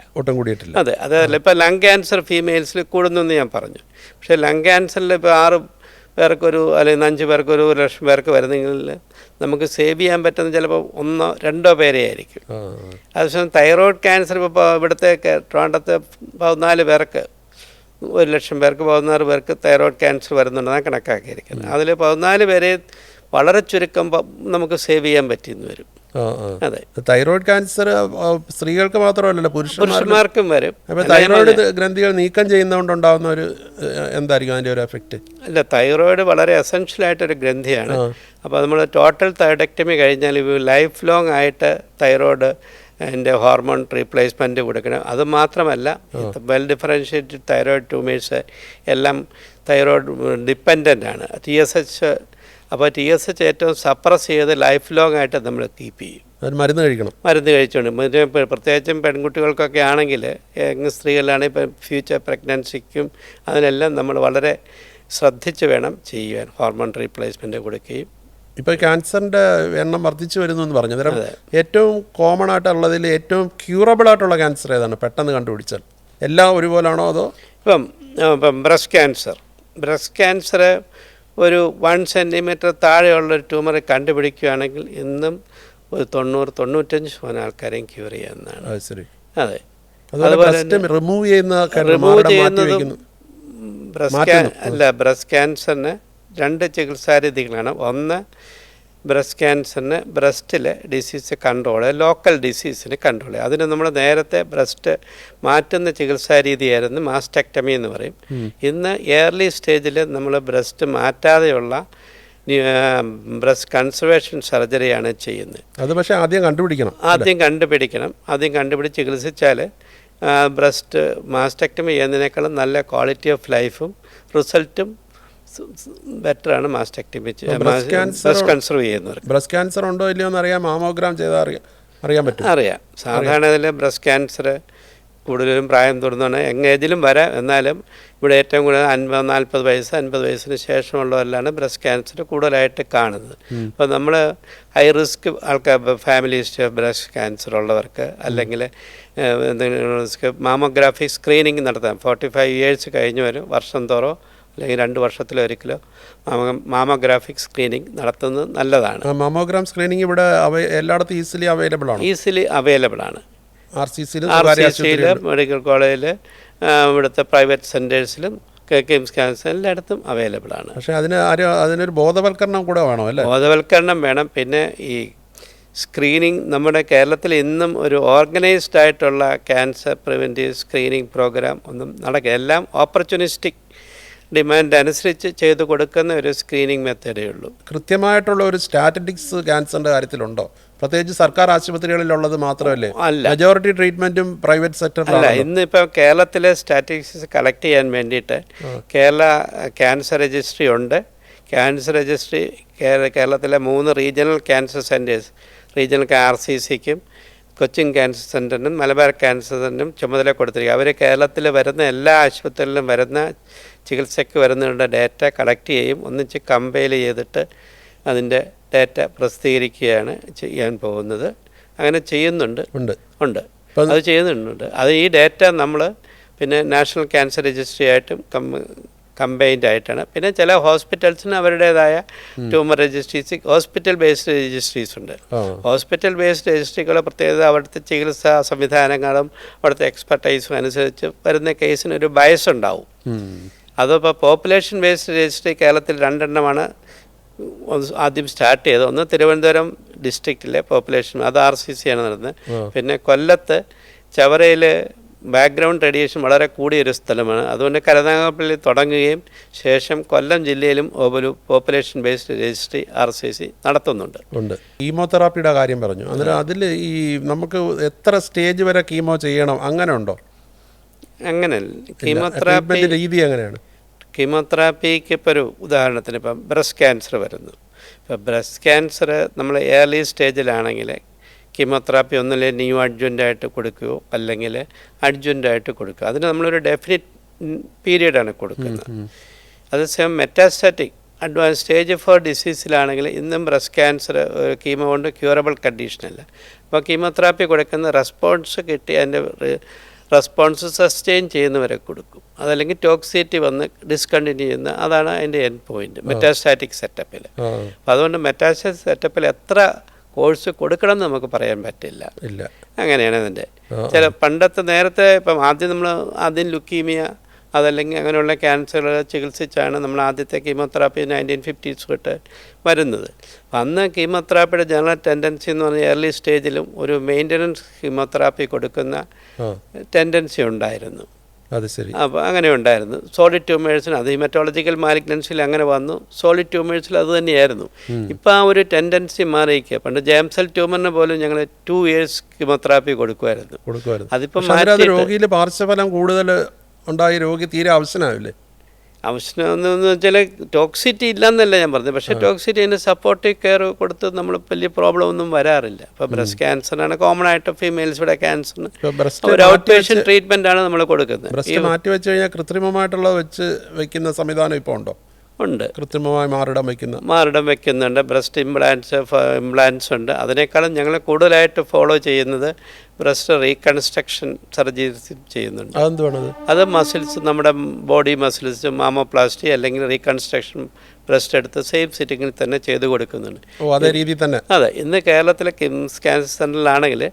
അതെ, അതല്ല ഇപ്പോൾ ലങ് ക്യാൻസർ ഫീമെയിൽസിൽ കൂടുന്നു എന്ന് ഞാൻ പറഞ്ഞു. പക്ഷേ ലങ് ക്യാൻസറിൽ ഇപ്പോൾ 6 പേർക്കൊരു അല്ലെങ്കിൽ 5 പേർക്ക് 1,00,000 പേർക്ക് വരുന്നെങ്കിൽ നമുക്ക് സേവ് ചെയ്യാൻ പറ്റുന്ന ചിലപ്പോൾ 1-2 പേരെ ആയിരിക്കും. അതേസമയം തൈറോയ്ഡ് ക്യാൻസർ ഇപ്പോൾ ഇവിടുത്തെ ട്രിവാൻഡ്രത്തെ 14 പേർക്ക് 1,00,000 പേർക്ക് 16 പേർക്ക് തൈറോയ്ഡ് ക്യാൻസർ വരുന്നുണ്ടെന്നാണ് കണക്കാക്കിയിരിക്കുന്നത്. അതിൽ 14 പേരെ വളരെ ചുരുക്കം നമുക്ക് സേവ് ചെയ്യാൻ പറ്റിയെന്ന് വരും. അതെ, തൈറോയ്ഡ് ക്യാൻസർ സ്ത്രീകൾക്ക് മാത്രമല്ലല്ലോ, പുരുഷന്മാർക്കും വരും. തൈറോയ്ഡ് ഗ്രന്ഥികൾ നീക്കം ചെയ്യുന്നതുകൊണ്ടുണ്ടാകുന്ന ഒരു എന്തായിരിക്കും അതിൻ്റെ ഒരു എഫക്റ്റ്? അല്ല, തൈറോയ്ഡ് വളരെ എസെൻഷ്യൽ ആയിട്ടൊരു ഗ്രന്ഥിയാണ്. അപ്പോൾ നമ്മൾ ടോട്ടൽ തൈറോയ്ഡക്ടമി കഴിഞ്ഞാൽ ലൈഫ് ലോങ് ആയിട്ട് തൈറോയ്ഡ് അതിൻ്റെ ഹോർമോൺ റീപ്ലേസ്മെൻറ്റ് കൊടുക്കണം. അത് മാത്രമല്ല, വെൽ ഡിഫറൻഷ്യേറ്റഡ് തൈറോയ്ഡ് ട്യൂമേഴ്സ് എല്ലാം തൈറോയ്ഡ് ഡിപ്പെൻഡൻ്റ് ആണ്. TSH, അപ്പോൾ TSH ഏറ്റവും സപ്രസ് ചെയ്ത് ലൈഫ് ലോങ് ആയിട്ട് നമ്മൾ കീപ്പ് ചെയ്യും. മരുന്ന് കഴിച്ചുകൊണ്ട് പ്രത്യേകിച്ചും പെൺകുട്ടികൾക്കൊക്കെ ആണെങ്കിൽ, സ്ത്രീകളിലാണെങ്കിൽ ഇപ്പോൾ ഫ്യൂച്ചർ പ്രഗ്നൻസിക്കും അതിനെല്ലാം നമ്മൾ വളരെ ശ്രദ്ധിച്ച് വേണം ചെയ്യുവാൻ. ഹോർമോൺ റീപ്ലേസ്മെൻറ്റ് കൊടുക്കുകയും. ഇപ്പോൾ ക്യാൻസറിൻ്റെ എണ്ണം വർദ്ധിച്ചു വരുന്നു എന്ന് പറഞ്ഞു. അന്നേരം ഏറ്റവും കോമൺ ആയിട്ടുള്ളതിൽ ഏറ്റവും ക്യൂറബിൾ ആയിട്ടുള്ള ക്യാൻസർ ഏതാണ് പെട്ടെന്ന് കണ്ടുപിടിച്ചാൽ? എല്ലാം ഒരുപോലാണോ അതോ? ഇപ്പം ബ്രസ്റ്റ് ക്യാൻസർ ഒരു 1 സെൻറ്റിമീറ്റർ താഴെയുള്ളൊരു ട്യൂമർ കണ്ടുപിടിക്കുകയാണെങ്കിൽ ഇന്നും ഒരു 90-95% ആൾക്കാരെയും ക്യൂർ ചെയ്യാവുന്നതാണ്. അതെ, അതുപോലെ റിമൂവ് ചെയ്യുന്നത് ബ്രസ്റ്റ് ക്യാൻസറിന് 2 ചികിത്സാരീതികളാണ്. ഒന്ന്, ബ്രസ്റ്റ് ക്യാൻസറിന് ബ്രസ്റ്റിലെ ഡിസീസ് കൺട്രോൾ, ലോക്കൽ ഡിസീസിന് കൺട്രോൾ. അതിന് നമ്മൾ നേരത്തെ ബ്രസ്റ്റ് മാറ്റുന്ന ചികിത്സാരീതിയായിരുന്നു മാസ്റ്റക്ടമി എന്ന് പറയും. ഇന്ന് ഏർലി സ്റ്റേജിൽ നമ്മൾ ബ്രസ്റ്റ് മാറ്റാതെയുള്ള ബ്രസ്റ്റ് കൺസർവേഷൻ സർജറിയാണ് ചെയ്യുന്നത്. അത് പക്ഷേ ആദ്യം കണ്ടുപിടിക്കണം. ആദ്യം കണ്ടുപിടിച്ച് ചികിത്സിച്ചാൽ ബ്രസ്റ്റ് മാസ്റ്റക്ടമി ചെയ്യുന്നതിനേക്കാളും നല്ല ക്വാളിറ്റി ഓഫ് ലൈഫും റിസൾട്ടും ബെറ്ററാണ് മാസ്റ്റക്ടമി ബ്രസ്റ്റ് കൺസർവ് ചെയ്യുന്നത്. ബ്രസ്റ്റ് ക്യാൻസർ ഉണ്ടോ ഇല്ലയോ എന്ന് അറിയാം, മാമോഗ്രാം ചെയ്താൽ അറിയാൻ പറ്റും. അറിയാം. സാധാരണ ഇതിൽ ബ്രസ്റ്റ് ക്യാൻസർ കൂടുതലും പ്രായം തുടർന്നാണ്, യങ് ഏജിലും വരാം. എന്നാലും ഇവിടെ ഏറ്റവും കൂടുതൽ 40 വയസ്സ് 50 വയസ്സിന് ശേഷമുള്ളവരിലാണ് ബ്രസ്റ്റ് ക്യാൻസർ കൂടുതലായിട്ട് കാണുന്നത്. അപ്പോൾ നമ്മൾ ഹൈ റിസ്ക് ആൾക്കാർ, ഫാമിലി ഹിസ്റ്ററി ബ്രസ്റ്റ് ക്യാൻസർ ഉള്ളവർക്ക് അല്ലെങ്കിൽ എന്തെങ്കിലും റിസ്ക് മാമോഗ്രാഫി സ്ക്രീനിങ് നടത്താം. 45 ഇയേഴ്സ് കഴിഞ്ഞവർ വർഷം തോറോ അല്ലെങ്കിൽ 2 വർഷത്തിലൊരിക്കലോ മാമോഗ്രാഫിക് സ്ക്രീനിങ് നടത്തുന്നത് നല്ലതാണ്. മാമോഗ്രാം സ്ക്രീനിങ് ഇവിടെ എല്ലായിടത്തും ഈസിലി അവൈലബിൾ ആണ്. RCCയിൽ, മെഡിക്കൽ കോളേജിൽ, ഇവിടുത്തെ പ്രൈവറ്റ് സെൻറ്റേഴ്സിലും, കിംസ് ക്യാൻസർ എല്ലായിടത്തും അവൈലബിൾ ആണ്. പക്ഷേ അതിനൊരു ബോധവൽക്കരണം കൂടെ വേണം അല്ലേ? ബോധവൽക്കരണം വേണം. പിന്നെ ഈ സ്ക്രീനിങ് നമ്മുടെ കേരളത്തിൽ ഇന്നും ഒരു ഓർഗനൈസ്ഡ് ആയിട്ടുള്ള ക്യാൻസർ പ്രിവെൻറ്റീവ് സ്ക്രീനിങ് പ്രോഗ്രാം ഒന്നും നടക്കുക. എല്ലാം ഓപ്പർച്യൂണിസ്റ്റിക് ഡിമാൻഡ് അനുസരിച്ച് ചെയ്തു കൊടുക്കുന്ന ഒരു സ്ക്രീനിങ് മെത്തേഡേ ഉള്ളൂ. കൃത്യമായിട്ടുള്ള ഒരു സ്റ്റാറ്റിസ്റ്റിക്സ് ക്യാൻസറിൻ്റെ കാര്യത്തിലുണ്ടോ? പ്രത്യേകിച്ച് സർക്കാർ ആശുപത്രികളിലുള്ളത് മാത്രമല്ലേ? അല്ല, മെജോറിറ്റി ട്രീറ്റ്മെൻറ്റും പ്രൈവറ്റ് സെക്ടറിലല്ല. ഇന്നിപ്പോൾ കേരളത്തിലെ സ്റ്റാറ്റിസ്റ്റിക്സ് കളക്ട് ചെയ്യാൻ വേണ്ടിയിട്ട് കേരള ക്യാൻസർ രജിസ്ട്രി ഉണ്ട്. ക്യാൻസർ രജിസ്ട്രി കേരളത്തിലെ 3 റീജിയണൽ ക്യാൻസർ സെൻറ്റേഴ്സ്, റീജിയണൽ RCCക്കും കൊച്ചിൻ ക്യാൻസർ സെൻറ്ററിനും മലബാർ ക്യാൻസർ സെൻറ്ററിനും ചുമതല കൊടുത്തിരിക്കുക. അവർ കേരളത്തിൽ വരുന്ന എല്ലാ ആശുപത്രികളിലും വരുന്ന ചികിത്സയ്ക്ക് വരുന്നവരുടെ ഡാറ്റ കളക്ട് ചെയ്യും, ഒന്നിച്ച് കമ്പൈൽ ചെയ്തിട്ട് അതിൻ്റെ ഡാറ്റ പ്രസിദ്ധീകരിക്കുകയാണ് ചെയ്യാൻ പോകുന്നത്. അങ്ങനെ ചെയ്യുന്നുണ്ട്. അത് ചെയ്യുന്നുണ്ട്. അത് ഈ ഡാറ്റ നമ്മൾ പിന്നെ നാഷണൽ ക്യാൻസർ രജിസ്ട്രി ആയിട്ടും കമ്പൈൻഡ് ആയിട്ടാണ്. പിന്നെ ചില ഹോസ്പിറ്റൽസിന് അവരുടേതായ ട്യൂമർ രജിസ്ട്രീസ്, ഹോസ്പിറ്റൽ ബേസ്ഡ് രജിസ്ട്രീസ് ഉണ്ട്. ഹോസ്പിറ്റൽ ബേസ്ഡ് രജിസ്ട്രികൾ പ്രത്യേകത അവിടുത്തെ ചികിത്സാ സംവിധാനങ്ങളും അവിടുത്തെ എക്സ്പെർട്ടൈസും അനുസരിച്ച് വരുന്ന കേസിനൊരു ബയസ് ഉണ്ടാവും. അതിപ്പോൾ പോപ്പുലേഷൻ ബേസ്ഡ് രജിസ്ട്രി കേരളത്തിൽ 2 എണ്ണമാണ് ആദ്യം സ്റ്റാർട്ട് ചെയ്തത്. ഒന്ന് തിരുവനന്തപുരം ഡിസ്ട്രിക്റ്റിലെ പോപ്പുലേഷൻ, അത് RCC ആണ് നടന്നത്. പിന്നെ കൊല്ലത്ത് ചവറയിൽ ബാക്ക്ഗ്രൗണ്ട് റേഡിയേഷൻ വളരെ കൂടിയൊരു സ്ഥലമാണ്. അതുകൊണ്ട് കരുനാഗപ്പള്ളി തുടങ്ങുകയും ശേഷം കൊല്ലം ജില്ലയിലും ഒരു പോപ്പുലേഷൻ ബേസ്ഡ് രജിസ്ട്രി RCC നടത്തുന്നുണ്ട്. കീമോതെറാപ്പിയുടെ കാര്യം പറഞ്ഞു. അന്നേരം അതിൽ ഈ നമുക്ക് എത്ര സ്റ്റേജ് വരെ കീമോ ചെയ്യണം അങ്ങനെ ഉണ്ടോ? അങ്ങനെ കീമോതെറാപ്പി രീതി എങ്ങനെയാണ്? കീമോതെറാപ്പിക്ക് ഇപ്പോൾ ഒരു ഉദാഹരണത്തിന് ഇപ്പം ബ്രസ്റ്റ് ക്യാൻസർ വരുന്നു. ഇപ്പോൾ ബ്രസ്റ്റ് ക്യാൻസർ നമ്മൾ ഏർലി സ്റ്റേജിലാണെങ്കിൽ കീമോതെറാപ്പി ഒന്നിലെ ന്യൂ അഡ്ജുവൻ്റായിട്ട് കൊടുക്കുകയോ അല്ലെങ്കിൽ അഡ്ജുവൻ്റായിട്ട് കൊടുക്കുക. അതിന് നമ്മളൊരു ഡെഫിനിറ്റ് പീരീഡാണ് കൊടുക്കുന്നത്. അതേസമയം മെറ്റാസ്റ്റാറ്റിക് അഡ്വാൻസ് സ്റ്റേജ് 4 ഡിസീസിലാണെങ്കിൽ ഇന്നും ബ്രസ്റ്റ് ക്യാൻസർ കീമോ കൊണ്ട് ക്യൂറബിൾ കണ്ടീഷനല്ല. അപ്പോൾ കീമോതെറാപ്പി കൊടുക്കുന്ന റെസ്പോൺസ് കിട്ടി അതിൻ്റെ റെസ്പോൺസ് സസ്റ്റെയിൻ ചെയ്യുന്നവരെ കൊടുക്കും. അതല്ലെങ്കിൽ ടോക്സിറ്റി വന്ന് ഡിസ്കണ്ടിന്യൂ ചെയ്യുന്ന അതാണ് അതിൻ്റെ എൻഡ് പോയിന്റ് മെറ്റാസ്റ്റാറ്റിക് സെറ്റപ്പിൽ. അപ്പോൾ അതുകൊണ്ട് മെറ്റാസ്റ്റാറ്റിക് സെറ്റപ്പിൽ എത്ര കോഴ്സ് കൊടുക്കണം എന്ന് നമുക്ക് പറയാൻ പറ്റില്ല. അങ്ങനെയാണ് അതിൻ്റെ ചില പണ്ടത്തെ നേരത്തെ ഇപ്പം ആദ്യം ലുക്കീമിയ അതല്ലെങ്കിൽ അങ്ങനെയുള്ള ക്യാൻസറുകൾ ചികിത്സിച്ചാണ് നമ്മൾ ആദ്യത്തെ കീമോതെറാപ്പി 1950s തൊട്ട് വരുന്നത്. അപ്പം അന്ന് കീമോതെറാപ്പിയുടെ ജനറൽ ടെൻഡൻസി എന്ന് പറഞ്ഞാൽ ഏർലി സ്റ്റേജിലും ഒരു മെയിൻ്റനൻസ് കീമോതെറാപ്പി കൊടുക്കുന്ന ടെൻഡൻസി ഉണ്ടായിരുന്നു. അത് ശരി. അപ്പോൾ അങ്ങനെ ഉണ്ടായിരുന്നു. സോളിഡ് ട്യൂമേഴ്സിന് അത് ഹിമറ്റോളജിക്കൽ മാലിഗ്നൻസിൽ അങ്ങനെ വന്നു. സോളിഡ് ട്യൂമേഴ്സിൽ അത് തന്നെയായിരുന്നു. ഇപ്പോൾ ആ ഒരു ടെൻഡൻസി മാറിയിരിക്കുക. പണ്ട് ജേംസെൽ ട്യൂമറിന് പോലും ഞങ്ങൾ 2 years കീമോതെറാപ്പി കൊടുക്കുമായിരുന്നു. അതിപ്പോൾ രോഗിയിൽ പാർശ്വഫലം കൂടുതൽ ഉണ്ടായി രോഗി തീരെ അവശനാവില്ലേ? അവശനെന്ന് വെച്ചാൽ ടോക്സിറ്റി ഇല്ലയെന്നല്ല ഞാൻ പറഞ്ഞത്. പക്ഷേ ടോക്സിറ്റി അതിൻ്റെ സപ്പോർട്ടീവ് കെയർ കൊടുത്ത് നമ്മൾ വലിയ പ്രോബ്ലം ഒന്നും വരാറില്ല. ഇപ്പോൾ ബ്രസ്റ്റ് ക്യാൻസറാണ് കോമൺ ആയിട്ട് ഫീമെയിൽസിയുടെ ക്യാൻസറിന് ഒരു ഔട്ട് പേഷ്യൻ്റ് ട്രീറ്റ്മെൻ്റ് ആണ് നമ്മൾ കൊടുക്കുന്നത്. ബ്രസ്റ്റ് മാറ്റി വെച്ച് കഴിഞ്ഞാൽ കൃത്രിമമായിട്ടുള്ള വെക്കുന്ന സംവിധാനം ഇപ്പോൾ ഉണ്ടോ? ഉണ്ട്. കൃത്രിമമായി മാറിടം വെക്കുന്നുണ്ട്. ബ്രസ്റ്റ് ഇംപ്ലാൻസ് ഉണ്ട്. അതിനേക്കാളും ഞങ്ങൾ കൂടുതലായിട്ട് ഫോളോ ചെയ്യുന്നത് ബ്രസ്റ്റ് റീകൺസ്ട്രക്ഷൻ സർജറി ചെയ്യുന്നുണ്ട്. അത് മസിൽസ് നമ്മുടെ ബോഡി മസിൽസ് മാമോപ്ലാസ്റ്റി അല്ലെങ്കിൽ റീകൺസ്ട്രക്ഷൻ ബ്രസ്റ്റ് എടുത്ത് സെയിം സിറ്റിങ്ങിൽ തന്നെ ചെയ്ത് കൊടുക്കുന്നുണ്ട്. അതേ രീതിയിൽ തന്നെ. അതെ. ഇന്ന് കേരളത്തിലെ കിംസ് ക്യാൻസർ സെൻ്ററിലാണെങ്കിൽ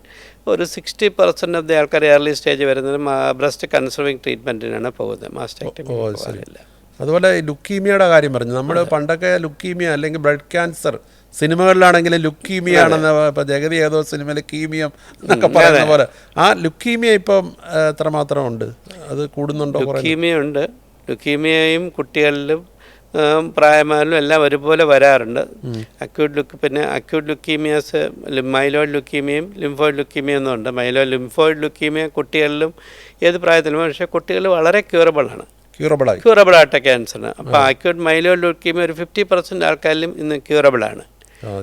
ഒരു 60% ഓഫ് ദി ആൾക്കാർ ഏർലി സ്റ്റേജ് വരുന്നത് ബ്രസ്റ്റ് കൺസർവിങ് ട്രീറ്റ്മെൻറ്റിനാണ് പോകുന്നത്. മാസ്റ്റെക്ടമി പോകാറില്ല. അതുപോലെ ലുക്കീമിയയുടെ കാര്യം പറഞ്ഞു. നമ്മൾ പണ്ടൊക്കെ ലുക്കീമിയ അല്ലെങ്കിൽ ബ്ലഡ് ക്യാൻസർ സിനിമകളിലാണെങ്കിൽ ലുക്കീമിയ ആണെന്ന് ഇപ്പം ജഗതി ഏതോ സിനിമയിൽ കീമിയം എന്നൊക്കെ പറയുന്ന പോലെ ആ ലുക്കീമിയ ഇപ്പം എത്രമാത്രം ഉണ്ട്? അത് കൂടുന്നുണ്ടോ? ലുക്കീമിയ ഉണ്ട്. ലുക്കീമിയയും കുട്ടികളിലും പ്രായമായാലും എല്ലാം ഒരുപോലെ വരാറുണ്ട്. അക്യൂട്ട് ലുക്കീമിയാസ് മൈലോയിഡ് ലുക്കീമിയയും ലിംഫോയിഡ് ലുക്കീമിയ എന്നും ഉണ്ട്. ലിംഫോയിഡ് ലുക്കീമിയ കുട്ടികളിലും ഏത് പ്രായത്തിലും, പക്ഷേ കുട്ടികൾ വളരെ ക്യൂറബിളാണ്. ക്യൂറബിളായിട്ട് ക്യാൻസറിന്. അപ്പോൾ അക്യൂട്ട് മൈലോയിഡ് ലുക്കീമിയ ഒരു 50% ആൾക്കാരിലും ഇന്ന് ക്യൂറബിളാണ്.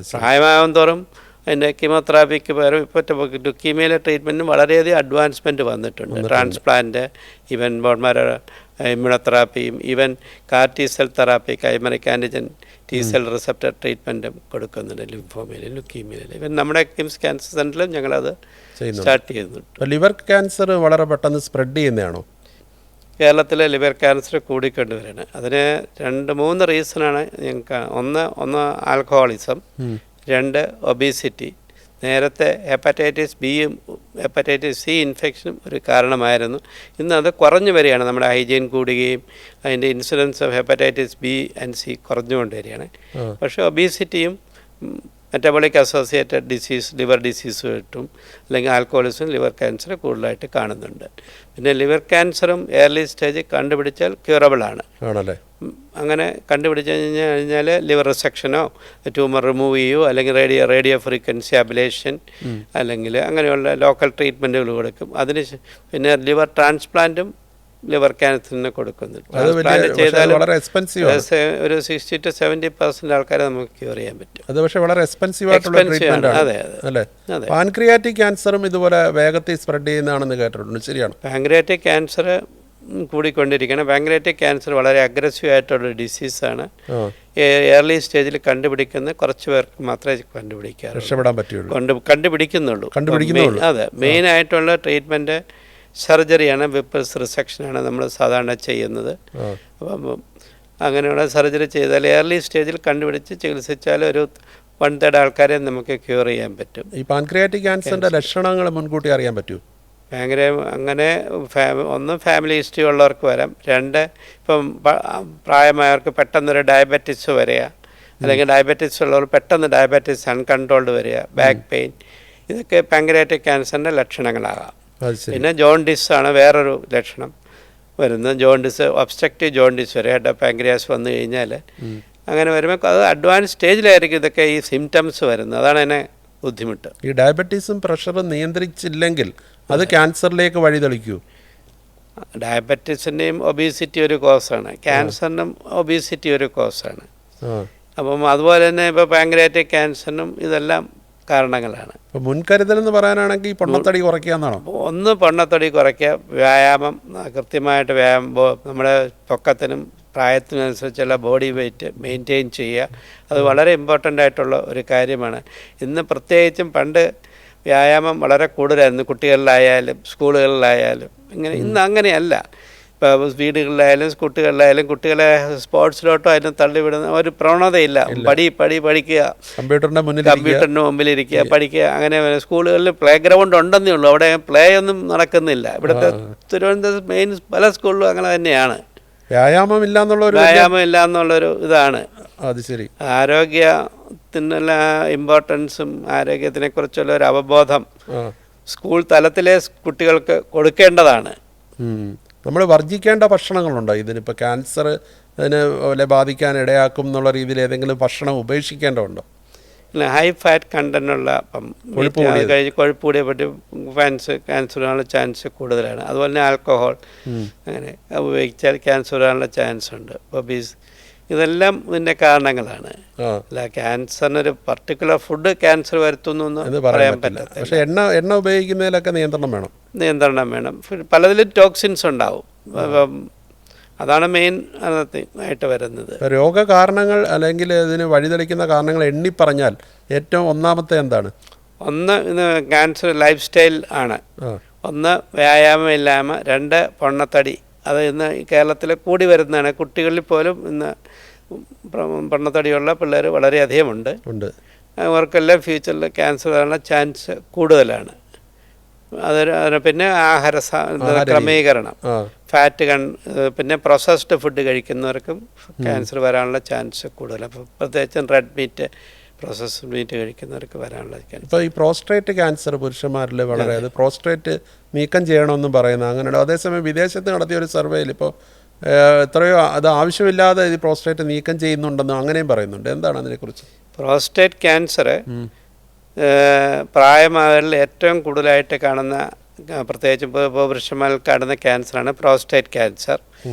പ്രായമാകും തോറും അതിൻ്റെ കീമോതെറാപ്പിക്ക് പകരം ഇപ്പോൾ ലുക്കീമിയയിലെ ട്രീറ്റ്മെൻറ്റിന് വളരെയധികം അഡ്വാൻസ്മെൻറ്റ് വന്നിട്ടുണ്ട്. ട്രാൻസ്പ്ലാന്റ്, ഈവൻ ബോൺമാരോ ഇമ്മ്യൂണോതെറാപ്പിയും even CAR T cell therapy, chimeric antigen T cell receptor ട്രീറ്റ്മെൻറ്റും കൊടുക്കുന്നുണ്ട് ലിംഫോമയിലും ലുക്കീമിയയിലും. ഈവൻ നമ്മുടെ കിംസ് ക്യാൻസർ സെൻ്ററിലും ഞങ്ങളത് സ്റ്റാർട്ട് ചെയ്യുന്നുണ്ട്. ലിവർ ക്യാൻസർ വളരെ പെട്ടെന്ന് സ്പ്രെഡ് ചെയ്യുന്നതാണോ? കേരളത്തിലെ ലിവർ ക്യാൻസർ കൂടിക്കൊണ്ടുവരാണ്. അതിന് 2-3 റീസണാണ് ഞങ്ങൾക്ക്. ഒന്ന് ആൽക്കഹോളിസം, 2 ഒബീസിറ്റി. നേരത്തെ ഹെപ്പറ്റൈറ്റിസ് ബിയും ഹെപ്പറ്റൈറ്റിസ് സി ഇൻഫെക്ഷനും ഒരു കാരണമായിരുന്നു. ഇന്ന് അത് കുറഞ്ഞു വരികയാണ്. നമ്മുടെ ഹൈജീൻ കൂടുകയും അതിൻ്റെ incidence of hepatitis B and C കുറഞ്ഞുകൊണ്ട് വരികയാണ്. പക്ഷേ ഒബീസിറ്റിയും മെറ്റബോളിക് അസോസിയേറ്റഡ് ഡിസീസ്, ലിവർ ഡിസീസുമായിട്ടും അല്ലെങ്കിൽ ആൽക്കഹോളിസം ലിവർ ക്യാൻസർ കൂടുതലായിട്ട് കാണുന്നുണ്ട്. പിന്നെ ലിവർ ക്യാൻസറും ഏർലി സ്റ്റേജ് കണ്ടുപിടിച്ചാൽ ക്യൂറബിളാണ്. അങ്ങനെ കണ്ടുപിടിച്ച് കഴിഞ്ഞാൽ ലിവർ റിസെക്ഷനോ ട്യൂമർ റിമൂവ് ചെയ്യുകയോ അല്ലെങ്കിൽ റേഡിയോ ഫ്രീക്വൻസി അബ്ലേഷൻ അല്ലെങ്കിൽ അങ്ങനെയുള്ള ലോക്കൽ ട്രീറ്റ്മെൻറ്റുകൾ കൊടുക്കും. അതിന് പിന്നെ ലിവർ ട്രാൻസ്പ്ലാന്റും ലിവർ ക്യാൻസറിന് കൊടുക്കുന്നുണ്ട്. ചെയ്താൽ ഒരു 60 to 70% ആൾക്കാരെ നമുക്ക് ക്യൂർ ചെയ്യാൻ പറ്റും. അത് പക്ഷേ വളരെ എക്സ്പെൻസീവ് ആയിട്ടുള്ള ട്രീറ്റ്മെന്റ് ആണ്. അതെ. പാൻക്രിയാറ്റിക് ക്യാൻസറും ഇതുപോലെ വേഗത്തിൽ സ്പ്രെഡ് ചെയ്യുന്നതാണെന്ന് കേട്ടിട്ടുണ്ട്. ശരിയാണ്? പാൻക്രിയാറ്റിക് ക്യാൻസർ കൂടിക്കൊണ്ടിരിക്കുകയാണ്. പാൻക്രിയാറ്റിക് ക്യാൻസർ വളരെ അഗ്രസീവ് ആയിട്ടുള്ള ഡിസീസാണ്. ഏർലി സ്റ്റേജിൽ കണ്ടുപിടിക്കുന്ന കുറച്ച് പേർക്ക് മാത്രമേ കണ്ടുപിടിക്കുന്നുള്ളൂ. അതെ. മെയിൻ ആയിട്ടുള്ള ട്രീറ്റ്മെൻറ്റ് സർജറിയാണ്. വിപ്പൽസ് റിസെക്ഷനാണ് നമ്മൾ സാധാരണ ചെയ്യുന്നത്. അപ്പം അങ്ങനെയുള്ള സർജറി ചെയ്താൽ ഏർലി സ്റ്റേജിൽ കണ്ടുപിടിച്ച് ചികിത്സിച്ചാൽ ഒരു 1/3 ആൾക്കാരെ നമുക്ക് ക്യൂർ ചെയ്യാൻ പറ്റും. ഈ പാൻക്രിയാറ്റിക് ക്യാൻസറിൻ്റെ ലക്ഷണങ്ങൾ മുൻകൂട്ടി അറിയാൻ പറ്റുമോ? അങ്ങനെ ഒന്ന് ഫാമിലി ഹിസ്റ്ററി ഉള്ളവർക്ക് വരാം. 2 ഇപ്പം പ്രായമായവർക്ക് പെട്ടെന്നൊരു ഡയബറ്റിസ് വരിക, അല്ലെങ്കിൽ ഡയബറ്റിസ് ഉള്ളവർ പെട്ടെന്ന് ഡയബറ്റിസ് അൺകൺട്രോൾഡ് വരിക, ബാക്ക് പെയിൻ, ഇതൊക്കെ പാൻക്രിയാറ്റിക് ക്യാൻസറിൻ്റെ ലക്ഷണങ്ങളാകാം. പിന്നെ ജോണ്ടിസ് ആണ് വേറൊരു ലക്ഷണം വരുന്നത്. ജോണ്ടിസ്, ഒബ്സ്ട്രക്റ്റീവ് ജോണ്ടിസ് വരെ ഹെഡ് ഓഫ് പാൻക്രിയാസ് വന്നു കഴിഞ്ഞാൽ അങ്ങനെ വരുമ്പോൾ അത് അഡ്വാൻസ് സ്റ്റേജിലായിരിക്കും ഇതൊക്കെ ഈ സിംറ്റംസ് വരുന്നത്. അതാണ് അതിനെ ബുദ്ധിമുട്ട്. ഈ ഡയബറ്റീസും പ്രഷറും നിയന്ത്രിച്ചില്ലെങ്കിൽ അത് ക്യാൻസറിലേക്ക് വഴിതെളിക്കൂ? ഡയബറ്റീസിൻ്റെയും ഒബീസിറ്റി ഒരു കോസാണ്, ക്യാൻസറിനും ഒബീസിറ്റി ഒരു കോസാണ്. അപ്പം അതുപോലെ തന്നെ ഇപ്പോൾ പാൻക്രിയാറ്റിക് ക്യാൻസറിനും ഇതെല്ലാം കാരണങ്ങളാണ്. ഇപ്പോൾ മുൻകരുതൽ എന്ന് പറയാനാണെങ്കിൽ ഈ പൊണ്ണത്തടി കുറയ്ക്കുക എന്നാണോ? ഒന്ന് പൊണ്ണത്തടി കുറയ്ക്കുക, വ്യായാമം കൃത്യമായിട്ട് നമ്മുടെ പൊക്കത്തിനും പ്രായത്തിനനുസരിച്ചുള്ള ബോഡി വെയ്റ്റ് മെയിൻറ്റെയിൻ ചെയ്യുക. അത് വളരെ ഇമ്പോർട്ടൻ്റ് ആയിട്ടുള്ള ഒരു കാര്യമാണ്. ഇന്ന് പ്രത്യേകിച്ചും പണ്ട് വ്യായാമം വളരെ കൂടുതലായിരുന്നു, കുട്ടികളിലായാലും സ്കൂളുകളിലായാലും. ഇന്ന് അങ്ങനെയല്ല. ഇപ്പോൾ വീടുകളിലായാലും കുട്ടികളിലായാലും കുട്ടികളെ സ്പോർട്സിലോട്ടോ അതിന് തള്ളിവിടുന്ന ഒരു പ്രവണതയില്ല. പഠിക്കുക, കമ്പ്യൂട്ടറിൻ്റെ മുമ്പിലിരിക്കുക, പഠിക്കുക. അങ്ങനെ സ്കൂളുകളിൽ പ്ലേ ഗ്രൗണ്ട് ഉണ്ടെന്നേ ഉള്ളൂ, അവിടെ പ്ലേ ഒന്നും നടക്കുന്നില്ല. ഇവിടുത്തെ തിരുവനന്തപുരം മെയിൻ പല സ്കൂളിലും അങ്ങനെ തന്നെയാണ്. വ്യായാമം ഇല്ല എന്നുള്ളൊരു ഇതാണ്. അത് ശരി. ആരോഗ്യത്തിനുള്ള ഇമ്പോർട്ടൻസും ആരോഗ്യത്തിനെ കുറിച്ചുള്ള ഒരു അവബോധം സ്കൂൾ തലത്തിലെ കുട്ടികൾക്ക് കൊടുക്കേണ്ടതാണ്. നമ്മൾ വർജിക്കേണ്ട ഭക്ഷണങ്ങളുണ്ടോ ഇതിനിപ്പോൾ ക്യാൻസർ അതിനെ ബാധിക്കാൻ ഇടയാക്കും എന്നുള്ള രീതിയിൽ ഏതെങ്കിലും ഭക്ഷണം ഉപേക്ഷിക്കേണ്ടതുണ്ടോ? ഹൈ ഫാറ്റ് കണ്ടന്റുള്ള കൊഴുപ്പ് കൂടിയ പറ്റി ക്യാൻസർ വരാനുള്ള ചാൻസ് കൂടുതലാണ്. അതുപോലെ തന്നെ ആൽക്കഹോൾ അങ്ങനെ ഉപയോഗിച്ചാൽ ക്യാൻസർ വരാനുള്ള ചാൻസ് ഉണ്ട്. ഇതെല്ലാം ഇതിൻ്റെ കാരണങ്ങളാണ്. അല്ല ക്യാൻസറിനൊരു പർട്ടിക്കുലർ ഫുഡ് ക്യാൻസർ വരുത്തുന്നു എന്ന് പറയാൻ പറ്റില്ല. പക്ഷേ എണ്ണ ഉപയോഗിക്കുന്നതിലൊക്കെ നിയന്ത്രണം വേണം. പലതിലും ടോക്സിൻസ് ഉണ്ടാവും. അതാണ് മെയിൻ ആയിട്ട് വരുന്നത്. രോഗകാരണങ്ങൾ അല്ലെങ്കിൽ ഇതിന് വഴിതെളിക്കുന്ന കാരണങ്ങൾ എണ്ണി പറഞ്ഞാൽ ഏറ്റവും ഒന്നാമത്തെ എന്താണ്? ഒന്ന് ഇന്ന് ക്യാൻസർ ലൈഫ് സ്റ്റൈൽ ആണ്. ഒന്ന് വ്യായാമമില്ലായ്മ, രണ്ട് പൊണ്ണത്തടി. അത് ഇന്ന് കേരളത്തിൽ കൂടി വരുന്നതാണ്. കുട്ടികളിൽ പോലും ഇന്ന് പൊണ്ണത്തടിയുള്ള പിള്ളേർ വളരെയധികം ഉണ്ട്. അവർക്കെല്ലാം ഫ്യൂച്ചറിൽ ക്യാൻസർ വരാനുള്ള ചാൻസ് കൂടുതലാണ്. പിന്നെ ആഹാര ക്രമീകരണം, ഫാറ്റ് പിന്നെ പ്രോസസ്ഡ് ഫുഡ് കഴിക്കുന്നവർക്കും ക്യാൻസർ വരാനുള്ള ചാൻസ് കൂടുതലാണ്. പ്രത്യേകിച്ചും റെഡ് മീറ്റ്, പ്രോസസ്ഡ് മീറ്റ് കഴിക്കുന്നവർക്ക് വരാനുള്ള ചാൻസ്. ഇപ്പോൾ ഈ പ്രോസ്റ്റേറ്റ് ക്യാൻസർ പുരുഷന്മാരിൽ വളരെ പ്രോസ്റ്റേറ്റ് നീക്കം ചെയ്യണമെന്നും പറയുന്നത് അങ്ങനെയുണ്ട്. അതേസമയം വിദേശത്ത് നടത്തിയ ഒരു സർവേയിൽ ഇപ്പോൾ എത്രയോ അത് ആവശ്യമില്ലാതെ ഈ പ്രോസ്റ്റേറ്റ് നീക്കം ചെയ്യുന്നുണ്ടെന്നും അങ്ങനെയും പറയുന്നുണ്ട്. എന്താണ് അതിനെക്കുറിച്ച്? പ്രോസ്റ്റേറ്റ് ക്യാൻസർ പ്രായമായവരിൽ ഏറ്റവും കൂടുതലായിട്ട് കാണുന്ന, പ്രത്യേകിച്ച് പുരുഷന്മാരിൽ കാണുന്ന ക്യാൻസറാണ് പ്രോസ്റ്റേറ്റ് ക്യാൻസർ.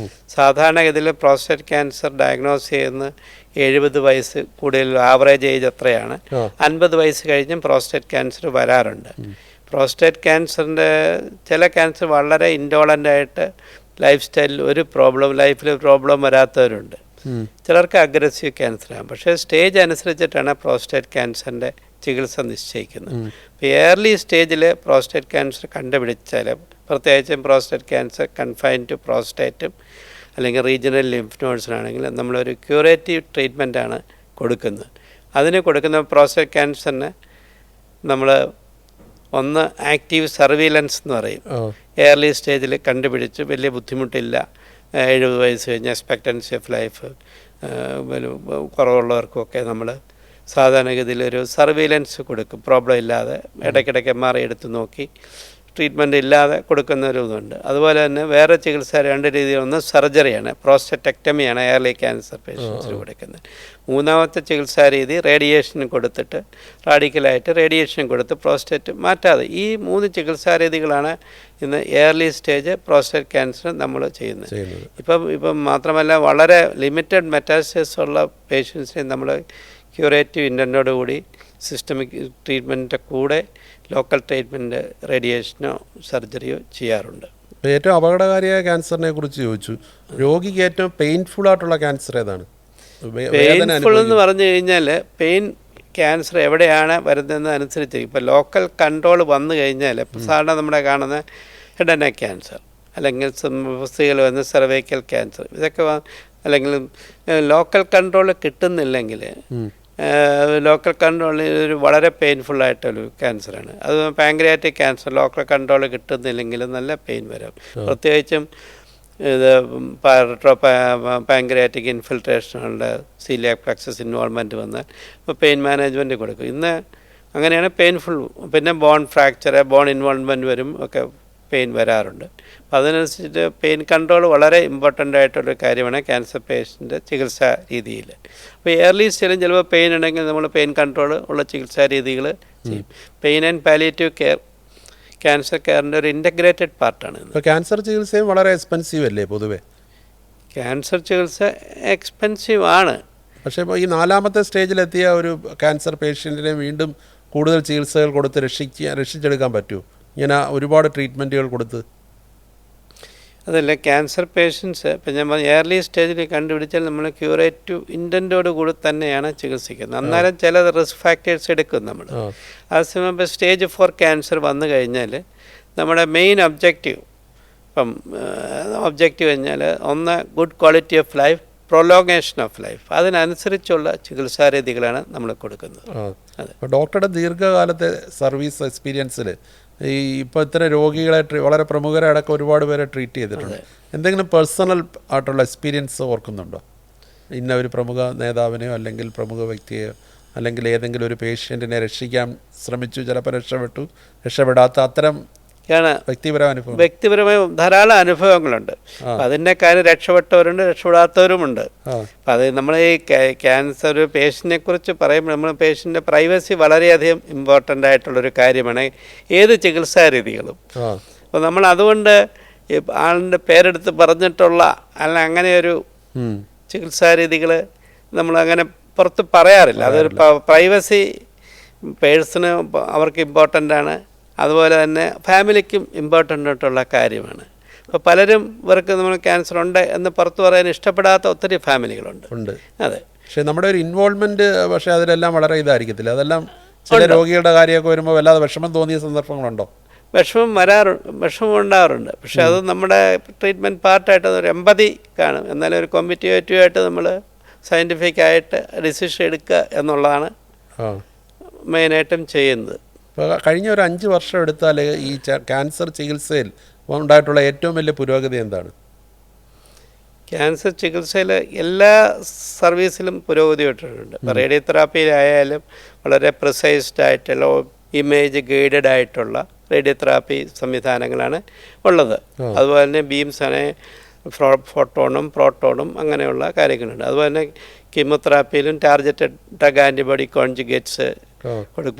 സാധാരണഗതിയിൽ പ്രോസ്റ്റേറ്റ് ക്യാൻസർ ഡയഗ്നോസ് ചെയ്യുന്ന 70 വയസ്സ് കൂടുതൽ ആവറേജ് ഏജ് എത്രയാണ്. 50 വയസ്സ് കഴിഞ്ഞും പ്രോസ്റ്റേറ്റ് ക്യാൻസർ വരാറുണ്ട്. പ്രോസ്റ്റേറ്റ് ക്യാൻസറിൻ്റെ ചില ക്യാൻസർ വളരെ ഇൻഡോളൻ്റ് ആയിട്ട് ലൈഫ് സ്റ്റൈലിൽ ലൈഫിൽ പ്രോബ്ലം വരാത്തവരുണ്ട്. ചിലർക്ക് അഗ്രസീവ് ക്യാൻസറാണ്. പക്ഷേ സ്റ്റേജ് അനുസരിച്ചിട്ടാണ് പ്രോസ്റ്റേറ്റ് ക്യാൻസറിൻ്റെ ചികിത്സ നിശ്ചയിക്കുന്നത്. ഇപ്പോൾ ഏർലി സ്റ്റേജിൽ പ്രോസ്റ്റേറ്റ് ക്യാൻസർ കണ്ടുപിടിച്ചാൽ, പ്രത്യേകിച്ചും പ്രോസ്റ്റേറ്റ് ക്യാൻസർ കൺഫൈൻഡ് ടു പ്രോസ്റ്റേറ്റും അല്ലെങ്കിൽ റീജിയണൽ ലിംഫ് നോഡ്സിനാണെങ്കിൽ നമ്മളൊരു ക്യൂറേറ്റീവ് ട്രീറ്റ്മെൻറ്റാണ് കൊടുക്കുന്നത്. അതിന് കൊടുക്കുന്ന പ്രോസ്റ്റേറ്റ് ക്യാൻസറിന് നമ്മൾ ഒന്ന് ആക്റ്റീവ് സർവീലൻസ് എന്ന് പറയും. ഏർലി സ്റ്റേജിൽ കണ്ടുപിടിച്ച് വലിയ ബുദ്ധിമുട്ടില്ല, 70 വയസ്സ് കഴിഞ്ഞ് എക്സ്പെക്റ്റൻസി ഓഫ് ലൈഫ് കുറവുള്ളവർക്കൊക്കെ നമ്മൾ സാധാരണഗതിയിൽ ഒരു സർവീലൻസ് കൊടുക്കും. പ്രോബ്ലം ഇല്ലാതെ ഇടയ്ക്കിടയ്ക്ക് MRI എടുത്ത് നോക്കി ട്രീറ്റ്മെൻറ്റ് ഇല്ലാതെ കൊടുക്കുന്ന ഒരു ഇതുണ്ട്. അതുപോലെ തന്നെ വേറെ ചികിത്സ 2 രീതിയിൽ. ഒന്ന് സർജറിയാണ്, പ്രോസ്റ്ററ്റക്ടമിയാണ് എയർലി ക്യാൻസർ പേഷ്യൻസിന് കൊടുക്കുന്നത്. മൂന്നാമത്തെ ചികിത്സാ രീതി റേഡിയേഷൻ കൊടുത്തിട്ട്, റാഡിക്കലായിട്ട് റേഡിയേഷൻ കൊടുത്ത് പ്രോസ്റ്റേറ്റ് മാറ്റാതെ. ഈ 3 ചികിത്സാ രീതികളാണ് ഇന്ന് എയർലി സ്റ്റേജ് പ്രോസ്റ്റേറ്റ് ക്യാൻസർ നമ്മൾ ചെയ്യുന്നത്. ഇപ്പം മാത്രമല്ല വളരെ ലിമിറ്റഡ് മെറ്റാസ്റ്റസിസ് ഉള്ള പേഷ്യൻസിനെ നമ്മൾ ക്യൂറേറ്റീവ് ഇൻ്റൻറ്റോടുകൂടി സിസ്റ്റമിക് ട്രീറ്റ്മെൻറ്റിൻ്റെ കൂടെ ലോക്കൽ ട്രീറ്റ്മെൻറ്റ്, റേഡിയേഷനോ സർജറിയോ ചെയ്യാറുണ്ട്. ഏറ്റവും അപകടകാരിയായ ക്യാൻസറിനെ കുറിച്ച് ചോദിച്ചു. രോഗിക്ക് ഏറ്റവും പെയിൻഫുൾ ആയിട്ടുള്ള ക്യാൻസർ ഏതാണ്? പെയിൻഫുൾ എന്ന് പറഞ്ഞു കഴിഞ്ഞാൽ ക്യാൻസർ എവിടെയാണ് വരുന്നതെന്ന് അനുസരിച്ച് ഇപ്പോൾ ലോക്കൽ കൺട്രോൾ വന്നു കഴിഞ്ഞാൽ, സാധാരണ നമ്മുടെ കാണുന്ന ഹെഡ് ആൻഡ് നെക്ക് ക്യാൻസർ അല്ലെങ്കിൽ വസ്തികൾ വന്ന് സെർവൈക്കൽ ക്യാൻസർ, ഇതൊക്കെ അല്ലെങ്കിൽ ലോക്കൽ കൺട്രോൾ കിട്ടുന്നില്ലെങ്കിൽ ലോക്കൽ കൺട്രോളിൽ ഒരു വളരെ പെയിൻഫുള്ളായിട്ടൊരു ക്യാൻസറാണ്. അത് പാങ്ക്രിയാറ്റിക് ക്യാൻസർ ലോക്കൽ കൺട്രോൾ കിട്ടുന്നില്ലെങ്കിൽ നല്ല പെയിൻ വരും. പ്രത്യേകിച്ചും ഇത് പാങ്ക്രിയാറ്റിക് ഇൻഫിൽട്രേഷനുകളുടെ സീലിയാക് പ്ലക്സസ് ഇൻവോൾവ്മെൻറ്റ് വന്നാൽ പെയിൻ മാനേജ്മെൻറ്റ് കൊടുക്കും. ഇന്ന് അങ്ങനെയാണ് പെയിൻഫുൾ. പിന്നെ ബോൺ ഫ്രാക്ചർ, ബോൺ ഇൻവോൾവ്മെൻറ്റ് വരും ഒക്കെ പെയിൻ വരാറുണ്ട്. അപ്പോൾ അതിനനുസരിച്ചിട്ട് പെയിൻ കൺട്രോൾ വളരെ ഇമ്പോർട്ടൻ്റ് ആയിട്ടുള്ളൊരു കാര്യമാണ് ക്യാൻസർ പേഷ്യൻ്റെ ചികിത്സാ രീതിയിൽ. അപ്പോൾ ഏർലി സ്റ്റേജിലും ചിലപ്പോൾ പെയിൻ ഉണ്ടെങ്കിൽ നമ്മൾ പെയിൻ കൺട്രോൾ ഉള്ള ചികിത്സാ രീതികൾ ചെയ്യും. Pain and palliative care cancer കെയറിൻ്റെ ഒരു ഇൻ്റഗ്രേറ്റഡ് പാർട്ടാണ്. ഇപ്പോൾ ക്യാൻസർ ചികിത്സയും വളരെ എക്സ്പെൻസീവ് അല്ലേ പൊതുവേ? ക്യാൻസർ ചികിത്സ എക്സ്പെൻസീവ് ആണ്. പക്ഷേ ഇപ്പോൾ ഈ 4ാമത്തെ സ്റ്റേജിലെത്തിയ ഒരു ക്യാൻസർ പേഷ്യൻറ്റിനെ വീണ്ടും കൂടുതൽ ചികിത്സകൾ കൊടുത്ത് രക്ഷിച്ചെടുക്കാൻ പറ്റുമോ? ഇങ്ങനെ ഒരുപാട് ട്രീറ്റ്മെൻറ്റുകൾ കൊടുത്ത്? അതല്ല, ക്യാൻസർ പേഷ്യൻസ് ഇപ്പം ഞാൻ ഏർലി സ്റ്റേജിൽ കണ്ടുപിടിച്ചാൽ നമ്മൾ ക്യൂറേറ്റീവ് ഇൻറ്റൻറ്റോട് കൂടി തന്നെയാണ് ചികിത്സിക്കുന്നത്. അന്നേരം ചില റിസ്ക് ഫാക്ടേഴ്സ് എടുക്കും നമ്മൾ. അതേസമയം ഇപ്പോൾ സ്റ്റേജ് 4 ക്യാൻസർ വന്നു കഴിഞ്ഞാൽ നമ്മുടെ മെയിൻ ഒബ്ജക്റ്റീവ് കഴിഞ്ഞാൽ ഒന്ന് good quality of life, prolongation of life, അതിനനുസരിച്ചുള്ള ചികിത്സാരീതികളാണ് നമ്മൾ കൊടുക്കുന്നത്. അതെ. ഡോക്ടറുടെ ദീർഘകാലത്തെ സർവീസ് എക്സ്പീരിയൻസിൽ ഇപ്പോൾ ഇത്തരം രോഗികളെ വളരെ പ്രമുഖരടക്കം ഒരുപാട് പേരെ ട്രീറ്റ് ചെയ്തിട്ടുണ്ട്. എന്തെങ്കിലും പേഴ്സണൽ ആയിട്ടുള്ള എക്സ്പീരിയൻസ് ഓർക്കുന്നുണ്ടോ? ഇന്ന ഒരു പ്രമുഖ നേതാവിനെയോ അല്ലെങ്കിൽ പ്രമുഖ വ്യക്തിയെയോ അല്ലെങ്കിൽ ഏതെങ്കിലും ഒരു പേഷ്യൻറ്റിനെ രക്ഷിക്കാൻ ശ്രമിച്ചു, ചിലപ്പോൾ രക്ഷപ്പെടാത്ത അത്തരം വ്യക്തിപരമായ ധാരാളം അനുഭവങ്ങളുണ്ട്. അതിൻ്റെ കാര്യം രക്ഷപ്പെട്ടവരുണ്ട്, രക്ഷപ്പെടാത്തവരുമുണ്ട്. അപ്പം അത് നമ്മൾ ഈ ക്യാൻസർ പേഷ്യൻറ്റിനെ കുറിച്ച് പറയുമ്പോൾ നമ്മൾ പേഷ്യൻ്റെ പ്രൈവസി വളരെയധികം ഇമ്പോർട്ടൻ്റ് ആയിട്ടുള്ളൊരു കാര്യമാണ് ഏത് ചികിത്സാ രീതികളും. അപ്പോൾ നമ്മൾ അതുകൊണ്ട് ആളിൻ്റെ പേരെടുത്ത് പറഞ്ഞിട്ടുള്ള അല്ല അങ്ങനെയൊരു ചികിത്സാരീതികൾ നമ്മളങ്ങനെ പുറത്ത് പറയാറില്ല. അതൊരു പ്രൈവസി പേഴ്സണ് അവർക്ക് ഇമ്പോർട്ടൻ്റ് ആണ്, അതുപോലെ തന്നെ ഫാമിലിക്കും ഇമ്പോർട്ടൻ്റ് ആയിട്ടുള്ള കാര്യമാണ്. അപ്പോൾ പലരും ഇവർക്ക് നമ്മൾ ക്യാൻസർ ഉണ്ട് എന്ന് പുറത്തു പറയാൻ ഇഷ്ടപ്പെടാത്ത ഒത്തിരി ഫാമിലികളുണ്ട്. അതെ, പക്ഷേ നമ്മുടെ ഒരു ഇൻവോൾവ്മെൻറ്റ് പക്ഷേ അതിലെല്ലാം വളരെ ഇതായിരിക്കത്തില്ല. അതെല്ലാം ചില രോഗികളുടെ കാര്യമൊക്കെ വരുമ്പോൾ വല്ലാതെ വിഷമം തോന്നിയ സന്ദർഭങ്ങളുണ്ടോ? വിഷമം ഉണ്ടാകാറുണ്ട്. പക്ഷെ അത് നമ്മുടെ ട്രീറ്റ്മെൻറ്റ് പാർട്ടായിട്ട് ഒരു എമ്പതി കാണും. എന്നാലും ഒരു കോമ്പറ്റീവായിട്ട് നമ്മൾ സയൻറ്റിഫിക്കായിട്ട് ഡിസിഷൻ എടുക്കുക എന്നുള്ളതാണ് മെയിനായിട്ടും ചെയ്യുന്നത്. ഇപ്പോൾ കഴിഞ്ഞ ഒരു 5 വർഷം എടുത്താൽ ഈ ക്യാൻസർ ചികിത്സയിൽ ഉണ്ടായിട്ടുള്ള ഏറ്റവും വലിയ പുരോഗതി എന്താണ്? ക്യാൻസർ ചികിത്സയിൽ എല്ലാ സർവീസിലും പുരോഗതി ഇട്ടിട്ടുണ്ട്. ഇപ്പോൾ റേഡിയോതെറാപ്പിയിലായാലും വളരെ പ്രിസൈസ്ഡ് ആയിട്ടുള്ള ഇമേജ് ഗൈഡഡ് ആയിട്ടുള്ള റേഡിയോതെറാപ്പി സംവിധാനങ്ങളാണ് ഉള്ളത്. അതുപോലെ തന്നെ ബീംസാണ്, ഫോട്ടോണും പ്രോട്ടോണും അങ്ങനെയുള്ള കാര്യങ്ങളുണ്ട്. അതുപോലെ തന്നെ കീമോതെറാപ്പിയിലും ടാർഗറ്റഡ് ഡ്രഗ് ആൻറ്റിബോഡി കോൺജുഗേറ്റ്സ്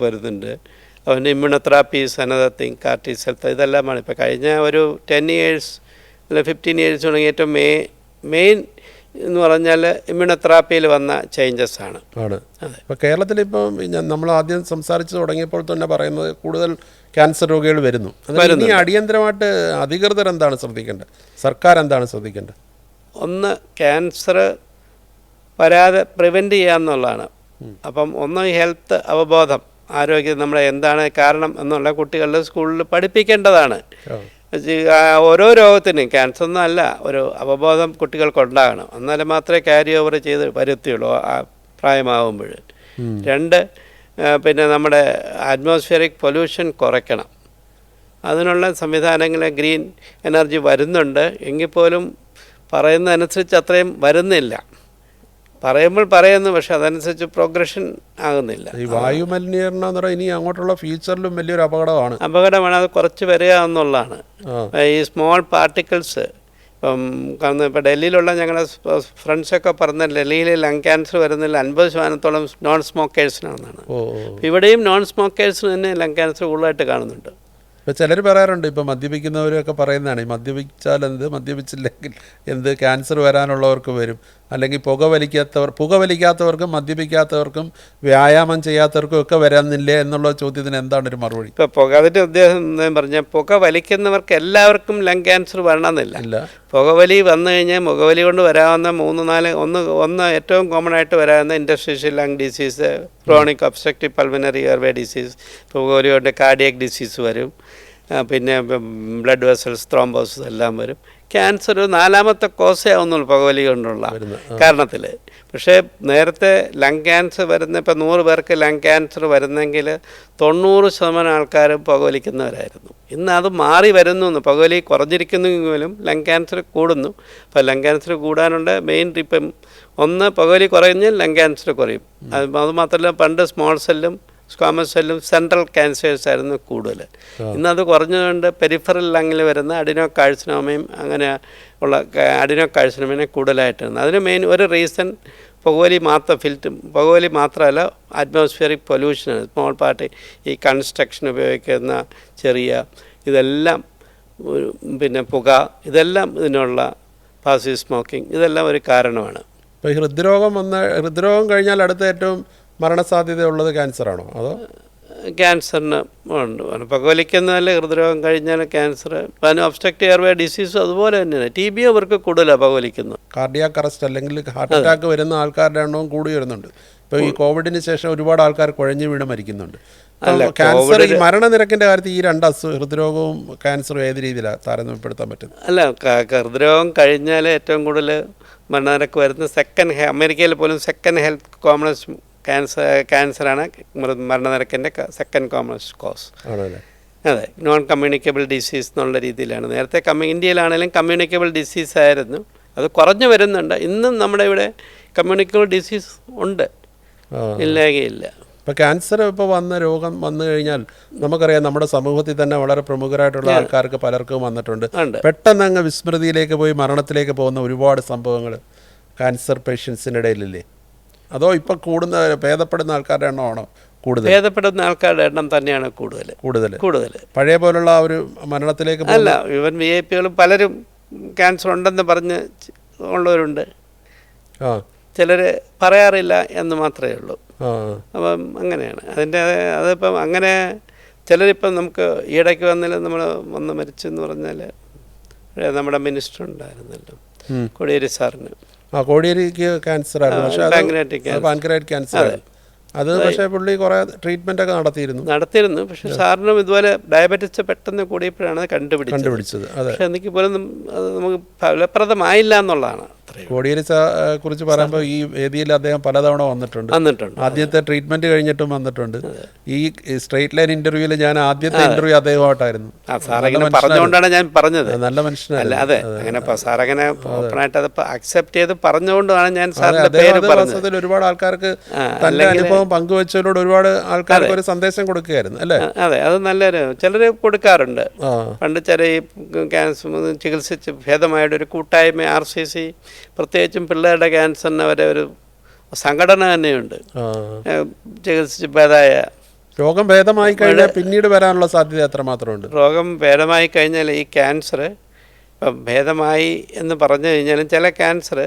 വരുന്നുണ്ട്. അതുപോലെ ഇമ്മ്യൂണോതെറാപ്പീസ് അനദർ തിങ്, കാർട്ടി സെൽ, ഇതെല്ലാമാണ്. ഇപ്പോൾ കഴിഞ്ഞ ഒരു 10 years അല്ല 15 years തുടങ്ങി ഏറ്റവും മെയിൻ എന്ന് പറഞ്ഞാൽ ഇമ്മ്യൂണോതെറാപ്പിയിൽ വന്ന ചേഞ്ചസ് ആണ്. ഇപ്പോൾ കേരളത്തിൽ ഇപ്പം നമ്മൾ ആദ്യം സംസാരിച്ച് തുടങ്ങിയപ്പോൾ തന്നെ പറയുന്നത് കൂടുതൽ ക്യാൻസർ രോഗികൾ വരുന്നു. ഇനി അടിയന്തരമായിട്ട് അധികൃതർ എന്താണ് ശ്രദ്ധിക്കേണ്ടത്? സർക്കാർ എന്താണ് ശ്രദ്ധിക്കേണ്ടത്? ഒന്ന്, ക്യാൻസർ വരാതെ പ്രിവെൻറ്റ് ചെയ്യുക എന്നുള്ളതാണ്. അപ്പം ഒന്ന് ഹെൽത്ത് അവബോധം, ആരോഗ്യം നമ്മുടെ എന്താണ് കാരണം എന്നുള്ള കുട്ടികളുടെ സ്കൂളിൽ പഠിപ്പിക്കേണ്ടതാണ്. ഓരോ രോഗത്തിനും ക്യാൻസർ ഒന്നും അല്ല, ഒരു അവബോധം കുട്ടികൾക്കുണ്ടാകണം. എന്നാലും മാത്രമേ ക്യാരി ഓവർ ചെയ്ത് വരുത്തുള്ളൂ പ്രായമാകുമ്പോൾ. 2, പിന്നെ നമ്മുടെ അറ്റ്മോസ്ഫിയറിക് പൊല്യൂഷൻ കുറയ്ക്കണം. അതിനുള്ള സംവിധാനങ്ങൾ ഗ്രീൻ എനർജി വരുന്നുണ്ട്, എങ്കിൽ പോലും പറയുന്നതനുസരിച്ച് അത്രയും വരുന്നില്ല. പറയുന്നു, പക്ഷെ അതനുസരിച്ച് പ്രോഗ്രഷൻ ആകുന്നില്ല. ഈ വായു മലിനീകരണം എന്ന് പറഞ്ഞാൽ ഇനി അങ്ങോട്ടുള്ള ഫ്യൂച്ചറിലും വലിയൊരു അപകടമാണ്. അത് കുറച്ച് വരിക എന്നുള്ളതാണ്. ഈ സ്മോൾ പാർട്ടിക്കിൾസ് ഇപ്പോൾ ഡൽഹിയിലുള്ള ഞങ്ങളുടെ ഫ്രണ്ട്സൊക്കെ പറഞ്ഞ ഡൽഹിയിൽ ലങ് ക്യാൻസർ വരുന്നില്ല 50% നോൺ സ്മോക്കേഴ്സിനാണെന്നാണ്. ഇവിടെയും നോൺ സ്മോക്കേഴ്സിന് തന്നെ ലങ് ക്യാൻസർ കൂടുതലായിട്ട് കാണുന്നുണ്ട്. ഇപ്പോൾ ചിലർ പറയാറുണ്ട്, ഇപ്പോൾ മദ്യപിക്കുന്നവരൊക്കെ പറയുന്നതാണ്, ഈ മദ്യപിച്ചാൽ എന്ത്, മദ്യപിച്ചില്ലെങ്കിൽ എന്ത്, ക്യാൻസർ വരാനുള്ളവർക്ക് വരും. അല്ലെങ്കിൽ പുകവലിക്കാത്തവർക്കും മദ്യപിക്കാത്തവർക്കും വ്യായാമം ചെയ്യാത്തവർക്കും ഒക്കെ വരാനില്ലേ എന്നുള്ള ചോദ്യത്തിന് എന്താണ് ഒരു മറുപടി? ഇപ്പോൾ അതിൻ്റെ ഉദ്ദേശം പറഞ്ഞാൽ പുക വലിക്കുന്നവർക്ക് എല്ലാവർക്കും ലങ് ക്യാൻസർ വരണമെന്നില്ല. പുകവലി വന്നു കഴിഞ്ഞാൽ പുകവലി കൊണ്ട് വരാവുന്ന 3-4 ഒന്ന് ഏറ്റവും കോമൺ ആയിട്ട് വരാവുന്ന interstitial lung disease, chronic obstructive pulmonary airway disease, പുകവലി കൊണ്ട് കാർഡിയക് ഡിസീസ് വരും, പിന്നെ ബ്ലഡ് വെസൽസ്, ത്രോംബോസിസ് എല്ലാം വരും. ക്യാൻസർ 4ാമത്തെ കോസേ ആവുന്നുള്ളൂ പുകവലി കൊണ്ടുള്ള കാരണത്തിൽ. പക്ഷേ നേരത്തെ ലങ് ക്യാൻസർ വരുന്ന, ഇപ്പോൾ 100 പേർക്ക് ലങ് ക്യാൻസർ വരുന്നെങ്കിൽ 90% ആൾക്കാരും പുകവലിക്കുന്നവരായിരുന്നു. ഇന്ന് അത് മാറി വരുന്നു. പുകവലി കുറഞ്ഞിരിക്കുന്നെങ്കിലും ലങ് ക്യാൻസർ കൂടുന്നു. അപ്പോൾ ലങ് ക്യാൻസർ കൂടാനുണ്ട് മെയിൻ ഇപ്പം ഒന്ന്, പുകവലി കുറഞ്ഞാൽ ലങ് ക്യാൻസർ കുറയും. അതുമാത്രമല്ല, പണ്ട് സ്മോൾ സെല്ലും സ്ക്വാമസ് സെല്ലും സെൻട്രൽ ക്യാൻസേഴ്സ് ആയിരുന്നു കൂടുതൽ. ഇന്നത് കുറഞ്ഞുകൊണ്ട് പെരിഫറൽ ലങ്ങിൽ വരുന്ന അഡിനോകാഴ്സിനോമയും അങ്ങനെ ഉള്ള അഡിനോകാഴ്സിനോമിനെ കൂടുതലായിട്ടാണ്. അതിന് മെയിൻ ഒരു റീസൺ പുകവലി മാത്രമല്ല, അറ്റ്മോസ്ഫിയറിക് പൊല്യൂഷനാണ്. സ്മോൾ പാർട്ടി ഈ കൺസ്ട്രക്ഷൻ ഉപയോഗിക്കുന്ന ചെറിയ ഇതെല്ലാം, പിന്നെ പുക, ഇതെല്ലാം ഇതിനുള്ള പാസീവ് സ്മോക്കിംഗ്, ഇതെല്ലാം ഒരു കാരണമാണ്. ഇപ്പോൾ ഹൃദ്രോഗം കഴിഞ്ഞാൽ അടുത്ത ഏറ്റവും മരണസാധ്യതയുള്ളത് ക്യാൻസറാണോ? അതോ ക്യാൻസറിന് ഉണ്ട്. പുകവലിക്കുന്നതല്ല, ഹൃദ്രോഗം കഴിഞ്ഞാൽ ക്യാൻസർ, അതിന് ഒബ്സ്ട്രക്റ്റീവ് എയർവേ ഡിസീസ് അതുപോലെ തന്നെയാണ്. TB അവർക്ക് കൂടുതലാണ് പുകവലിക്കുന്നത്. കാർഡിയാക് അറസ്റ്റ് അല്ലെങ്കിൽ ഹാർട്ട് അറ്റാക്ക് വരുന്ന ആൾക്കാരുടെ എണ്ണവും കൂടി വരുന്നുണ്ട്. ഇപ്പോൾ ഈ കോവിഡിന് ശേഷം ഒരുപാട് ആൾക്കാർ കുഴഞ്ഞു വീണ് മരിക്കുന്നുണ്ട്. ക്യാൻസർ, ഈ മരണനിരക്കിൻ്റെ കാര്യത്തിൽ ഈ രണ്ട് ഹൃദ്രോഗവും ക്യാൻസറും ഏത് രീതിയിലാണ് താരതമ്യപ്പെടുത്താൻ പറ്റുന്നത്? അല്ല, ഹൃദ്രോഗം കഴിഞ്ഞാൽ ഏറ്റവും കൂടുതൽ മരണനിരക്ക് വരുന്നത് അമേരിക്കയിൽ പോലും സെക്കൻഡ് ഹെൽത്ത് കോമണസ്റ്റ് ക്യാൻസറാണ് മരണനിരക്കിൻ്റെ സെക്കൻഡ് കോമണസ്റ്റ് കോസ്. അതെ, നോൺ കമ്മ്യൂണിക്കബിൾ ഡിസീസ് എന്നുള്ള രീതിയിലാണ്. നേരത്തെ ഇന്ത്യയിലാണെങ്കിലും കമ്മ്യൂണിക്കബിൾ ഡിസീസ് ആയിരുന്നു, അത് കുറഞ്ഞു വരുന്നുണ്ട്. ഇന്നും നമ്മുടെ ഇവിടെ കമ്മ്യൂണിക്കബിൾ ഡിസീസ് ഉണ്ട്, ഇല്ലാതെയില്ല. ഇപ്പോൾ ക്യാൻസർ ഇപ്പോൾ രോഗം വന്നു കഴിഞ്ഞാൽ നമുക്കറിയാം, നമ്മുടെ സമൂഹത്തിൽ തന്നെ വളരെ പ്രമുഖരായിട്ടുള്ള ആൾക്കാർക്ക് പലർക്കും വന്നിട്ടുണ്ട്. പെട്ടെന്ന് അങ്ങ് വിസ്മൃതിയിലേക്ക് പോയി മരണത്തിലേക്ക് പോകുന്ന ഒരുപാട് സംഭവങ്ങൾ ക്യാൻസർ പേഷ്യൻസിൻ്റെ ഇടയിലില്ലേ? അതോ ഇപ്പം ഭേദപ്പെടുന്ന ആൾക്കാരുടെ എണ്ണമാണോ കൂടുതൽ? ഭേദപ്പെടുന്ന ആൾക്കാരുടെ എണ്ണം തന്നെയാണ് കൂടുതൽ. പഴയ പോലുള്ള ഒരു മരണത്തിലേക്ക് അല്ല, ഇവൻ VIP പലരും ക്യാൻസർ ഉണ്ടെന്ന് പറഞ്ഞ് ഉള്ളവരുണ്ട്. ചിലർ പറയാറില്ല എന്ന് മാത്രമേ ഉള്ളൂ. അപ്പം അങ്ങനെയാണ് അതിപ്പം അങ്ങനെ ചിലരിപ്പം നമുക്ക് ഈയിടയ്ക്ക് വന്ന് മരിച്ചെന്ന് പറഞ്ഞാൽ നമ്മുടെ മിനിസ്റ്റർ ഉണ്ടായിരുന്നല്ലോ, കോടിയേരി സാറിന്. കോടിയേരിക്ക് ക്യാൻസർ ആയിരുന്നു, പക്ഷേ പാൻക്രിയാറ്റിക് ക്യാൻസർ. അത് പക്ഷേ പുള്ളി കുറേ ട്രീറ്റ്മെൻ്റ് ഒക്കെ നടത്തിയിരുന്നു. പക്ഷേ സാറിനും ഇതുപോലെ ഡയബറ്റിസ് പെട്ടെന്ന് കൂടിയപ്പോഴാണ് കണ്ടുപിടിച്ചത്. പക്ഷേ എനിക്ക് പോലും അത് നമുക്ക് ഫലപ്രദമായില്ല എന്നുള്ളതാണ്. കോടിയേരി കുറിച്ച് പറയുമ്പോൾ ഈ വേദിയിൽ അദ്ദേഹം പലതവണ വന്നിട്ടുണ്ട്. ആദ്യത്തെ ട്രീറ്റ്മെന്റ് കഴിഞ്ഞിട്ടും വന്നിട്ടുണ്ട്. ഈ സ്ട്രെയിറ്റ് ലൈൻ ഇന്റർവ്യൂവിൽ ഞാൻ ആദ്യത്തെ ഇന്റർവ്യൂ അദ്ദേഹമായിട്ടായിരുന്നു. പറഞ്ഞുകൊണ്ടാണ് ഞാൻ പറഞ്ഞത്. നല്ല മനുഷ്യനല്ല. അതെ, അങ്ങനെ സാറങ്ങനെ ഓപ്പണായിട്ട് അത് അക്സെപ്റ്റ് ചെയ്ത് പറഞ്ഞുകൊണ്ടാണ് ഞാൻ സാറിന്റെ പേര് പറഞ്ഞത്. ഒരുപാട് ആൾക്കാർക്ക് തന്റെ അനുഭവം പങ്കുവെച്ചതിലൂടെ ഒരുപാട് ആൾക്കാർക്ക് ഒരു സന്ദേശം കൊടുക്കുകയായിരുന്നു അല്ലേ? അതെ, അത് നല്ലൊരു ചിലർ കൊടുക്കാറുണ്ട്. പണ്ട് ചില ഈ ക്യാൻസർ ചികിത്സിച്ച് ഭേദമായിട്ട് ഒരു കൂട്ടായ്മ RCC, പ്രത്യേകിച്ചും പിള്ളേരുടെ ക്യാൻസറിന് വരെ ഒരു സംഘടന തന്നെയുണ്ട്. ചികിത്സിച്ച് ഭേദമായ രോഗം ഭേദമായി കഴിഞ്ഞാൽ പിന്നീട് വരാനുള്ള സാധ്യത എത്രമാത്രമുണ്ട്? രോഗം ഭേദമായി കഴിഞ്ഞാൽ ഈ ക്യാൻസർ ഇപ്പം ഭേദമായി എന്ന് പറഞ്ഞു കഴിഞ്ഞാലും ചില ക്യാൻസർ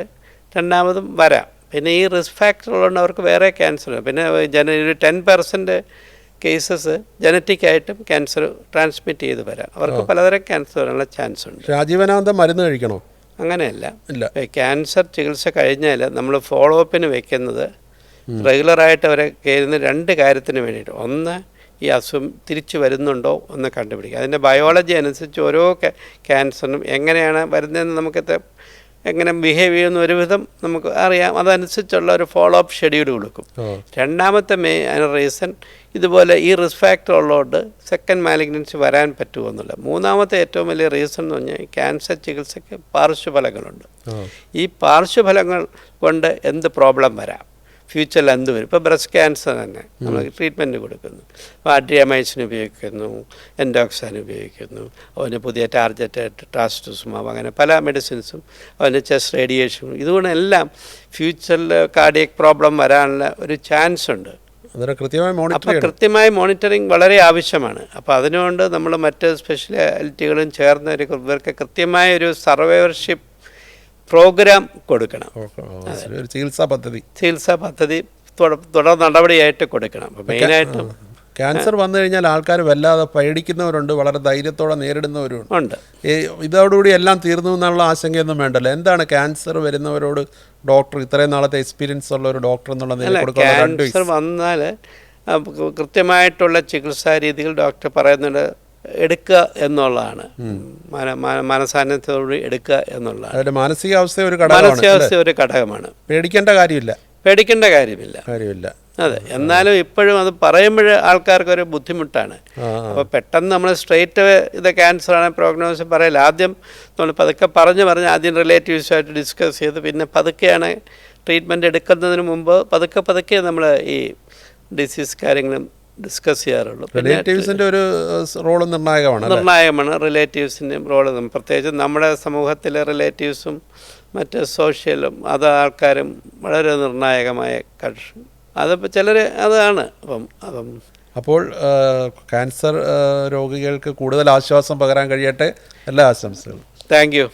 രണ്ടാമതും വരാം. പിന്നെ ഈ റിസ്ക് ഫാക്ടർ ഉള്ളതുകൊണ്ട് അവർക്ക് വേറെ ക്യാൻസർ. പിന്നെ ഒരു 10% കേസസ് ജനറ്റിക്കായിട്ടും ക്യാൻസർ ട്രാൻസ്മിറ്റ് ചെയ്ത് വരാം. അവർക്ക് പലതരം ക്യാൻസർ വരാനുള്ള ചാൻസ് ഉണ്ട്. രാജീവനാന്തം മരുന്ന് കഴിക്കണോ? അങ്ങനെയല്ല. ക്യാൻസർ ചികിത്സ കഴിഞ്ഞാൽ നമ്മൾ ഫോളോ അപ്പിന് വെക്കുന്നത് റെഗുലറായിട്ട് അവരെ കയറുന്ന 2 കാര്യത്തിന് വേണ്ടിയിട്ട്. ഒന്ന്, ഈ അസുഖം തിരിച്ചു വരുന്നുണ്ടോ എന്ന് കണ്ടുപിടിക്കുക. അതിൻ്റെ ബയോളജി അനുസരിച്ച് ഓരോ ക്യാൻസറിനും എങ്ങനെയാണ് വരുന്നതെന്ന് നമുക്ക് എങ്ങനെ ബിഹേവ് ചെയ്യുന്ന ഒരുവിധം നമുക്ക് അറിയാം. അതനുസരിച്ചുള്ള ഒരു ഫോളോ അപ്പ് ഷെഡ്യൂൾ കൊടുക്കും. രണ്ടാമത്തെ റീസൺ ഇതുപോലെ ഈ റിസ്ക് ഫാക്ടർ ഉള്ളതുകൊണ്ട് സെക്കൻഡ് മാലിഗ്നൻസി വരാൻ പറ്റുമോ എന്നുള്ള. മൂന്നാമത്തെ ഏറ്റവും വലിയ റീസൺ എന്ന് പറഞ്ഞാൽ ക്യാൻസർ ചികിത്സയ്ക്ക് പാർശ്വഫലങ്ങളുണ്ട്. ഈ പാർശ്വഫലങ്ങൾ കൊണ്ട് എന്ത് പ്രോബ്ലം വരാം, ഫ്യൂച്ചറിൽ എന്ത് വരും. ഇപ്പോൾ ബ്രസ്റ്റ് ക്യാൻസർ തന്നെ നമ്മൾ ട്രീറ്റ്മെൻറ്റ് കൊടുക്കുന്നു. അപ്പോൾ അഡ്രിയമൈസിൻ ഉപയോഗിക്കുന്നു, എൻഡോക്സാൻ ഉപയോഗിക്കുന്നു, അവന് പുതിയ ടാർജറ്റ് ട്രാസ്റ്റോസുമാവ്, അങ്ങനെ പല മെഡിസിൻസും, അവന് ചെസ്റ്റ് റേഡിയേഷനും, ഇതുകൊണ്ടെല്ലാം ഫ്യൂച്ചറിൽ കാർഡിയക് പ്രോബ്ലം വരാനുള്ള ഒരു ചാൻസ് ഉണ്ട്. അപ്പോൾ കൃത്യമായ മോണിറ്ററിങ് വളരെ ആവശ്യമാണ്. അപ്പോൾ അതിനുകൊണ്ട് നമ്മൾ മറ്റ് സ്പെഷ്യാലിറ്റികളും ചേർന്ന് ഇവർക്ക് കൃത്യമായ ഒരു സർവൈവർഷിപ്പ് പ്രോഗ്രാം കൊടുക്കണം. ചികിത്സാ പദ്ധതി തുടർ നടപടിയായിട്ട് കൊടുക്കണം. അപ്പോൾ മെയിനായിട്ടും ക്യാൻസർ വന്നു കഴിഞ്ഞാൽ ആൾക്കാർ വല്ലാതെ പേടിക്കുന്നവരുണ്ട്, വളരെ ധൈര്യത്തോടെ നേരിടുന്നവരുണ്ട്. ഇതോടുകൂടി എല്ലാം തീർന്നു എന്നുള്ള ആശങ്കയൊന്നും വേണ്ടല്ലോ. എന്താണ് ക്യാൻസർ വരുന്നവരോട് ഡോക്ടർ, ഇത്രയും നാളത്തെ എക്സ്പീരിയൻസ് ഉള്ള ഒരു ഡോക്ടർ എന്നുള്ള നിലയിൽ ക്യാൻസർ വന്നാൽ കൃത്യമായിട്ടുള്ള ചികിത്സാ രീതികൾ ഡോക്ടർ പറയുന്നുണ്ട് എടുക്കുക എന്നുള്ളതാണ്. മനസാന്നിധ്യത്തോടുകൂടി എടുക്കുക എന്നുള്ളതാണ്. മാനസികാവസ്ഥ ഒരു ഘടകമാണ്. പേടിക്കേണ്ട കാര്യമില്ല. അതെ, എന്നാലും ഇപ്പോഴും അത് പറയുമ്പോൾ ആൾക്കാർക്കൊരു ബുദ്ധിമുട്ടാണ്. അപ്പോൾ പെട്ടെന്ന് നമ്മൾ സ്ട്രെയിറ്റ് ഇത് ക്യാൻസറാണ് പ്രോഗ്നോസിസ് പറയില്ല. ആദ്യം നമ്മൾ പതുക്കെ പറഞ്ഞ് ആദ്യം റിലേറ്റീവ്സുമായിട്ട് ഡിസ്കസ് ചെയ്ത് പിന്നെ പതുക്കെയാണ് ട്രീറ്റ്മെൻറ്റ് എടുക്കുന്നതിന് മുമ്പ് പതുക്കെ നമ്മൾ ഈ ഡിസീസ് കാര്യങ്ങളും ഡിസ്കസ് ചെയ്യാറുള്ളൂ. റിലേറ്റീവ്സിൻ്റെ ഒരു റോള് നിർണായകമാണ്. റിലേറ്റീവ്സിൻ്റെ റോള് പ്രത്യേകിച്ച് നമ്മുടെ സമൂഹത്തിലെ റിലേറ്റീവ്സും മറ്റ് സോഷ്യലും ആൾക്കാരും വളരെ നിർണായകമായ അതിപ്പോൾ ചിലർ അതാണ്. അപ്പോൾ ക്യാൻസർ രോഗികൾക്ക് കൂടുതൽ ആശ്വാസം പകരാൻ കഴിയട്ടെ. എല്ലാ ആശംസകളും. Thank you.